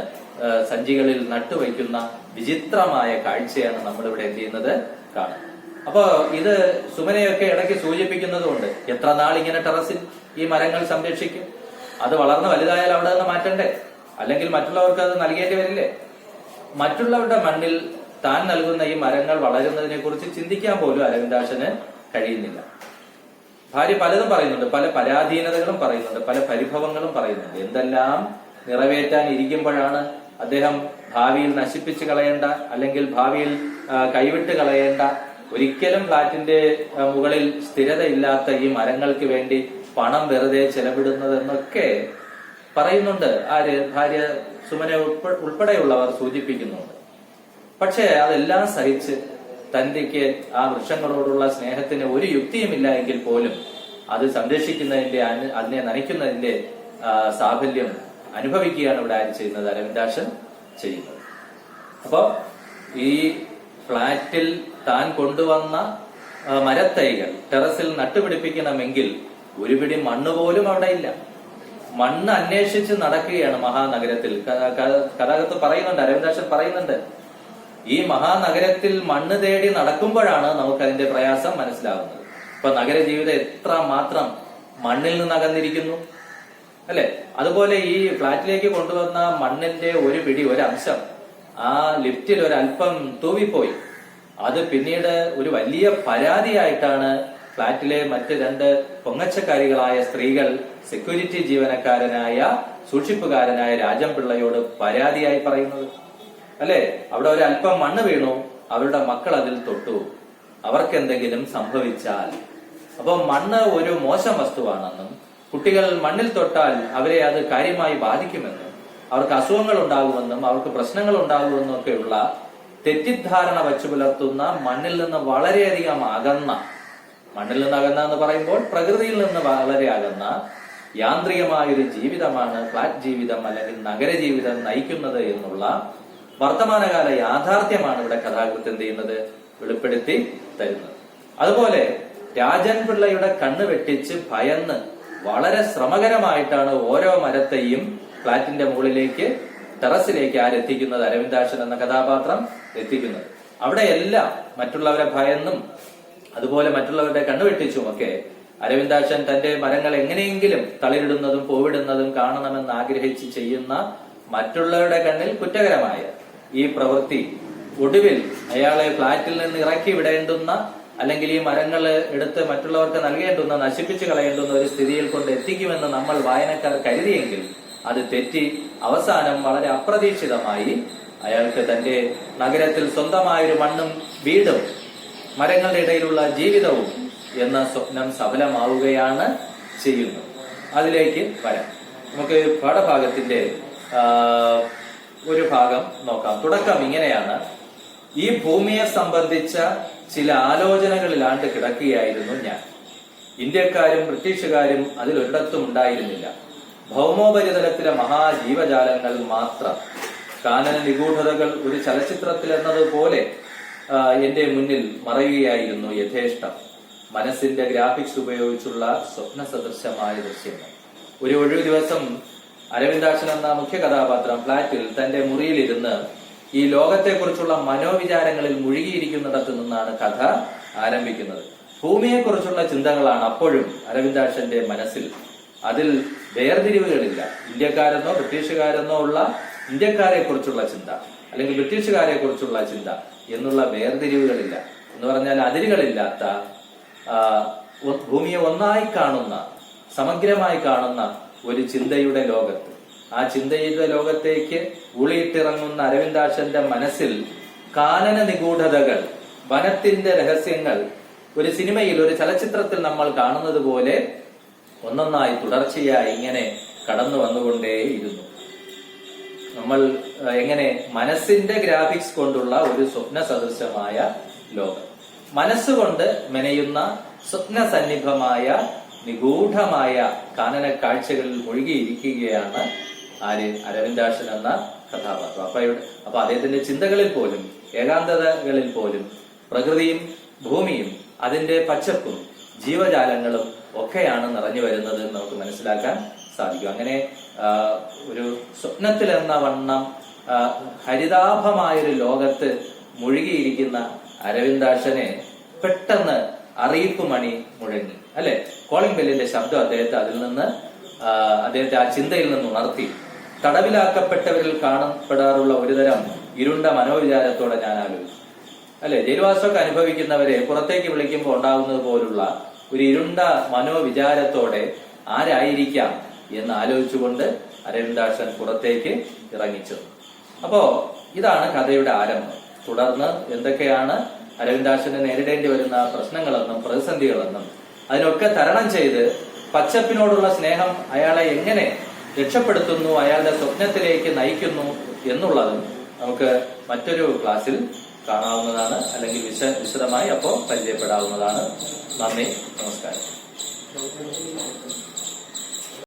സഞ്ചികളിൽ നട്ടുവയ്ക്കുന്ന വിചിത്രമായ കാഴ്ചയാണ് നമ്മളിവിടെ എന്ത് ചെയ്യുന്നത് കാണുന്നത്. അപ്പോ ഇത് സുമനയൊക്കെ ഇടയ്ക്ക് സൂചിപ്പിക്കുന്നതുകൊണ്ട്, എത്ര നാൾ ഇങ്ങനെ ടെറസിൽ ഈ മരങ്ങൾ സംരക്ഷിക്കും? അത് വളർന്ന് വലുതായാൽ അവിടെ നിന്ന് മാറ്റണ്ടേ? അല്ലെങ്കിൽ മറ്റുള്ളവർക്ക് അത് നൽകേണ്ടി വരില്ലേ? മറ്റുള്ളവരുടെ മണ്ണിൽ താൻ നൽകുന്ന ഈ മരങ്ങൾ വളരുന്നതിനെ കുറിച്ച് ചിന്തിക്കാൻ പോലും അരവിന്ദാക്ഷന് കഴിയുന്നില്ല. ഭാര്യ പലതും പറയുന്നുണ്ട്, പല പരാധീനതകളും പറയുന്നുണ്ട്, പല പരിഭവങ്ങളും പറയുന്നുണ്ട്. എന്തെല്ലാം നിറവേറ്റാൻ ഇരിക്കുമ്പോഴാണ് അദ്ദേഹം ഭാവിയിൽ നശിപ്പിച്ചു കളയേണ്ട, അല്ലെങ്കിൽ ഭാവിയിൽ കൈവിട്ട് കളയേണ്ട, ഒരിക്കലും ഫ്ലാറ്റിന്റെ മുകളിൽ സ്ഥിരതയില്ലാത്ത ഈ മരങ്ങൾക്ക് വേണ്ടി പണം വെറുതെ ചെലവിടുന്നതെന്നൊക്കെ പറയുന്നുണ്ട്. ആര്? ഭാര്യ സുമന ഉൾപ്പെടെയുള്ളവർ സൂചിപ്പിക്കുന്നുണ്ട്. പക്ഷെ അതെല്ലാം സഹിച്ച് തന്റെക്ക് ആ വൃക്ഷങ്ങളോടുള്ള സ്നേഹത്തിന് ഒരു യുക്തിയുമില്ല എങ്കിൽ പോലും അത് സംരക്ഷിക്കുന്നതിന്റെ, അതിനെ നനയ്ക്കുന്നതിന്റെ സാഫല്യം അനുഭവിക്കുകയാണ് ഇവിടെ ആര് ചെയ്യുന്നത്? അരവിന്ദാക്ഷൻ ചെയ്യുന്നത്. അപ്പോ ഈ ഫ്ലാറ്റിൽ താൻ കൊണ്ടുവന്ന മരത്തൈകൾ ടെറസിൽ നട്ടുപിടിപ്പിക്കണമെങ്കിൽ ഒരു പിടി മണ്ണ് പോലും അവിടെ ഇല്ല. മണ്ണ് അന്വേഷിച്ച് നടക്കുകയാണ് മഹാനഗരത്തിൽ. കഥാകൃത്ത് പറയുന്നുണ്ട്, അരവിന്ദാക്ഷൻ പറയുന്നുണ്ട്, ഈ മഹാനഗരത്തിൽ മണ്ണ് തേടി നടക്കുമ്പോഴാണ് നമുക്ക് അതിന്റെ പ്രയാസം മനസ്സിലാകുന്നത്. ഇപ്പൊ നഗര ജീവിതം എത്ര മാത്രം മണ്ണിൽ നിന്ന് അകന്നിരിക്കുന്നു അല്ലെ? അതുപോലെ ഈ ഫ്ലാറ്റിലേക്ക് കൊണ്ടുവന്ന മണ്ണിന്റെ ഒരു പിടി, ഒരു അംശം ആ ലിഫ്റ്റിൽ ഒരല്പം തൂവിപ്പോയി. അത് പിന്നീട് ഒരു വലിയ പരാതിയായിട്ടാണ് ഫ്ലാറ്റിലെ മറ്റ് രണ്ട് പൊങ്ങച്ചക്കാരികളായ സ്ത്രീകൾ സെക്യൂരിറ്റി ജീവനക്കാരനായ സൂക്ഷിപ്പുകാരനായ രാജൻ പിള്ളയോട് പരാതിയായി പറയുന്നത് അല്ലെ? അവിടെ ഒരല്പം മണ്ണ് വീണു, അവരുടെ മക്കൾ അതിൽ തൊട്ടു, അവർക്ക് എന്തെങ്കിലും സംഭവിച്ചാൽ. അപ്പൊ മണ്ണ് ഒരു മോശം വസ്തുവാണെന്നും കുട്ടികൾ മണ്ണിൽ തൊട്ടാൽ അവരെ അത് കാര്യമായി ബാധിക്കുമെന്നും അവർക്ക് അസുഖങ്ങൾ ഉണ്ടാകുമെന്നും അവർക്ക് പ്രശ്നങ്ങൾ ഉണ്ടാകുമെന്നും ഒക്കെയുള്ള തെറ്റിദ്ധാരണ വച്ചു പുലർത്തുന്ന, മണ്ണിൽ നിന്ന് വളരെയധികം അകന്ന, മണ്ണിൽ നിന്ന് അകന്ന എന്ന് പറയുമ്പോൾ പ്രകൃതിയിൽ നിന്ന് വളരെ അകന്ന യാന്ത്രികമായൊരു ജീവിതമാണ് ഫ്ലാറ്റ് ജീവിതം അല്ലെങ്കിൽ നഗരജീവിതം നയിക്കുന്നത് എന്നുള്ള വർത്തമാനകാല യാഥാർത്ഥ്യമാണ് ഇവിടെ കഥാകൃത്ത് എന്ത് ചെയ്യുന്നത്? വെളിപ്പെടുത്തി തരുന്നത്. അതുപോലെ രാജൻ പിള്ളയുടെ കണ്ണ് വെട്ടിച്ച് ഭയന്ന് വളരെ ശ്രമകരമായിട്ടാണ് ഓരോ മരത്തെയും ഫ്ലാറ്റിന്റെ മുകളിലേക്ക് ടെറസിലേക്ക് ആരെത്തിക്കുന്നത്? അരവിന്ദാക്ഷൻ എന്ന കഥാപാത്രം എത്തിക്കുന്നത്. അവിടെയെല്ലാം മറ്റുള്ളവരെ ഭയന്നും അതുപോലെ മറ്റുള്ളവരുടെ കണ്ണുവെട്ടിച്ചുമൊക്കെ അരവിന്ദാക്ഷൻ തന്റെ മരങ്ങൾ എങ്ങനെയെങ്കിലും തളിരിടുന്നതും പൂവിടുന്നതും കാണണമെന്ന് ആഗ്രഹിച്ച് ചെയ്യുന്ന മറ്റുള്ളവരുടെ കണ്ണിൽ കുറ്റകരമായ ഈ പ്രവൃത്തി ഒടുവിൽ അയാളെ ഫ്ളാറ്റിൽ നിന്ന് ഇറക്കി വിടേണ്ടുന്ന അല്ലെങ്കിൽ ഈ മരങ്ങൾ എടുത്ത് മറ്റുള്ളവർക്ക് നൽകേണ്ടുന്ന, നശിപ്പിച്ചു കളയേണ്ടുന്ന ഒരു സ്ഥിതിയിൽ കൊണ്ട് എത്തിക്കുമെന്ന് നമ്മൾ വായനക്കാർ കരുതിയെങ്കിൽ അത് തെറ്റി അവസാനം വളരെ അപ്രതീക്ഷിതമായി അയാൾക്ക് തന്റെ നഗരത്തിൽ സ്വന്തമായൊരു മണ്ണും വീടും മരങ്ങളുടെ ഇടയിലുള്ള ജീവിതവും എന്ന സ്വപ്നം സഫലമാവുകയാണ് ചെയ്യുന്നത്. അതിലേക്ക് വരാം. നമുക്ക് പാഠഭാഗത്തിന്റെ ഒരു ഭാഗം നോക്കാം. തുടക്കം ഇങ്ങനെയാണ്: ഈ ഭൂമിയെ സംബന്ധിച്ച ചില ആലോചനകളിലാണ്ട് കിടക്കുകയായിരുന്നു ഞാൻ. ഇന്ത്യക്കാരും ബ്രിട്ടീഷുകാരും അതിലൊരിടത്തും ഉണ്ടായിരുന്നില്ല. ഭൗമോപരിതലത്തിലെ മഹാജീവജാലങ്ങൾ മാത്രം. കാനന നിഗൂഢതകൾ ഒരു ചലച്ചിത്രത്തിലെന്നതുപോലെ എന്റെ മുന്നിൽ മറയുകയായിരുന്നു യഥേഷ്ടം. മനസ്സിന്റെ ഗ്രാഫിക്സ് ഉപയോഗിച്ചുള്ള സ്വപ്ന സദൃശമായ ദൃശ്യങ്ങൾ. ഒരു ഒഴിവു ദിവസം അരവിന്ദാക്ഷൻ എന്ന മുഖ്യ കഥാപാത്രം ഫ്ളാറ്റിൽ തന്റെ മുറിയിലിരുന്ന് ഈ ലോകത്തെക്കുറിച്ചുള്ള മനോവിചാരങ്ങളിൽ മുഴുകിയിരിക്കുന്നിടത്ത് നിന്നാണ് കഥ ആരംഭിക്കുന്നത്. ഭൂമിയെക്കുറിച്ചുള്ള ചിന്തകളാണ് അപ്പോഴും അരവിന്ദാക്ഷന്റെ മനസ്സിൽ. അതിൽ വേർതിരിവുകളില്ല. ഇന്ത്യക്കാരെന്നോ ബ്രിട്ടീഷുകാരെന്നോ ഉള്ള ഇന്ത്യക്കാരെ കുറിച്ചുള്ള ചിന്ത അല്ലെങ്കിൽ ബ്രിട്ടീഷുകാരെ കുറിച്ചുള്ള ചിന്ത എന്നുള്ള വേർതിരിവുകളില്ല. എന്ന് പറഞ്ഞാൽ അതിരുകളില്ലാത്ത, ഭൂമിയെ ഒന്നായി കാണുന്ന, സമഗ്രമായി കാണുന്ന ഒരു ചിന്തയുടെ ലോകത്ത്, ആ ചിന്തയുടെ ലോകത്തേക്ക് ഊളിയിട്ടിറങ്ങുന്ന അരവിന്ദാക്ഷന്റെ മനസ്സിൽ കാനന നിഗൂഢതകൾ, വനത്തിന്റെ രഹസ്യങ്ങൾ ഒരു സിനിമയിൽ, ഒരു ചലച്ചിത്രത്തിൽ നമ്മൾ കാണുന്നത് പോലെ ഒന്നൊന്നായി തുടർച്ചയായി ഇങ്ങനെ കടന്നു വന്നുകൊണ്ടേയിരുന്നു. നമ്മൾ എങ്ങനെ മനസ്സിന്റെ ഗ്രാഫിക്സ് കൊണ്ടുള്ള ഒരു സ്വപ്ന സദൃശമായ ലോകം, മനസ്സുകൊണ്ട് മെനയുന്ന സ്വപ്ന സന്നിഭമായ നിഗൂഢമായ കാനന കാഴ്ചകളിൽ മുഴുകിയിരിക്കുകയാണ് അരവിന്ദാക്ഷൻ എന്ന കഥാപാത്രം. അപ്പൊ അദ്ദേഹത്തിന്റെ ചിന്തകളിൽ പോലും, ഏകാന്തതകളിൽ പോലും പ്രകൃതിയും ഭൂമിയും അതിന്റെ പച്ചപ്പും ജീവജാലങ്ങളും ഒക്കെയാണ് നിറഞ്ഞു വരുന്നത് നമുക്ക് മനസ്സിലാക്കാൻ സാധിക്കും. അങ്ങനെ ഒരു സ്വപ്നത്തിലെന്ന വണ്ണം ഹരിതാഭമായൊരു ലോകത്ത് മുഴുകിയിരിക്കുന്ന അരവിന്ദാക്ഷനെ പെട്ടെന്ന് അറിയിപ്പ് മണി മുഴങ്ങി, അല്ലെ? കോളിംഗ് ബെല്ലിന്റെ ശബ്ദം അദ്ദേഹത്തെ ആ ചിന്തയിൽ നിന്ന് ഉണർത്തി. തടവിലാക്കപ്പെട്ടവരിൽ കാണപ്പെടാറുള്ള ഒരുതരം ഇരുണ്ട മനോവിചാരത്തോടെ ഞാൻ ആലോചിച്ചു, അല്ലെ? ജയിൽവാസമൊക്കെ അനുഭവിക്കുന്നവരെ പുറത്തേക്ക് വിളിക്കുമ്പോൾ ഉണ്ടാകുന്നത് പോലുള്ള ഒരു ഇരുണ്ട മനോവിചാരത്തോടെ ആരായിരിക്കാം എന്ന് ആലോചിച്ചുകൊണ്ട് അരവിന്ദാക്ഷൻ പുറത്തേക്ക് ഇറങ്ങിച്ചു. അപ്പോ ഇതാണ് കഥയുടെ ആരംഭം. തുടർന്ന് എന്തൊക്കെയാണ് അരവിന്ദാക്ഷന് നേരിടേണ്ടി വരുന്ന പ്രശ്നങ്ങളെന്നും പ്രതിസന്ധികളെന്നും അതിനൊക്കെ തരണം ചെയ്ത് പച്ചപ്പിനോടുള്ള സ്നേഹം അയാളെ എങ്ങനെ രക്ഷപ്പെടുത്തുന്നു, അയാളുടെ സ്വപ്നത്തിലേക്ക് നയിക്കുന്നു എന്നുള്ളതും നമുക്ക് മറ്റൊരു ക്ലാസ്സിൽ കാണാവുന്നതാണ്, അല്ലെങ്കിൽ വിശദമായി അപ്പോൾ പരിചയപ്പെടാവുന്നതാണ്. നന്ദി, നമസ്കാരം.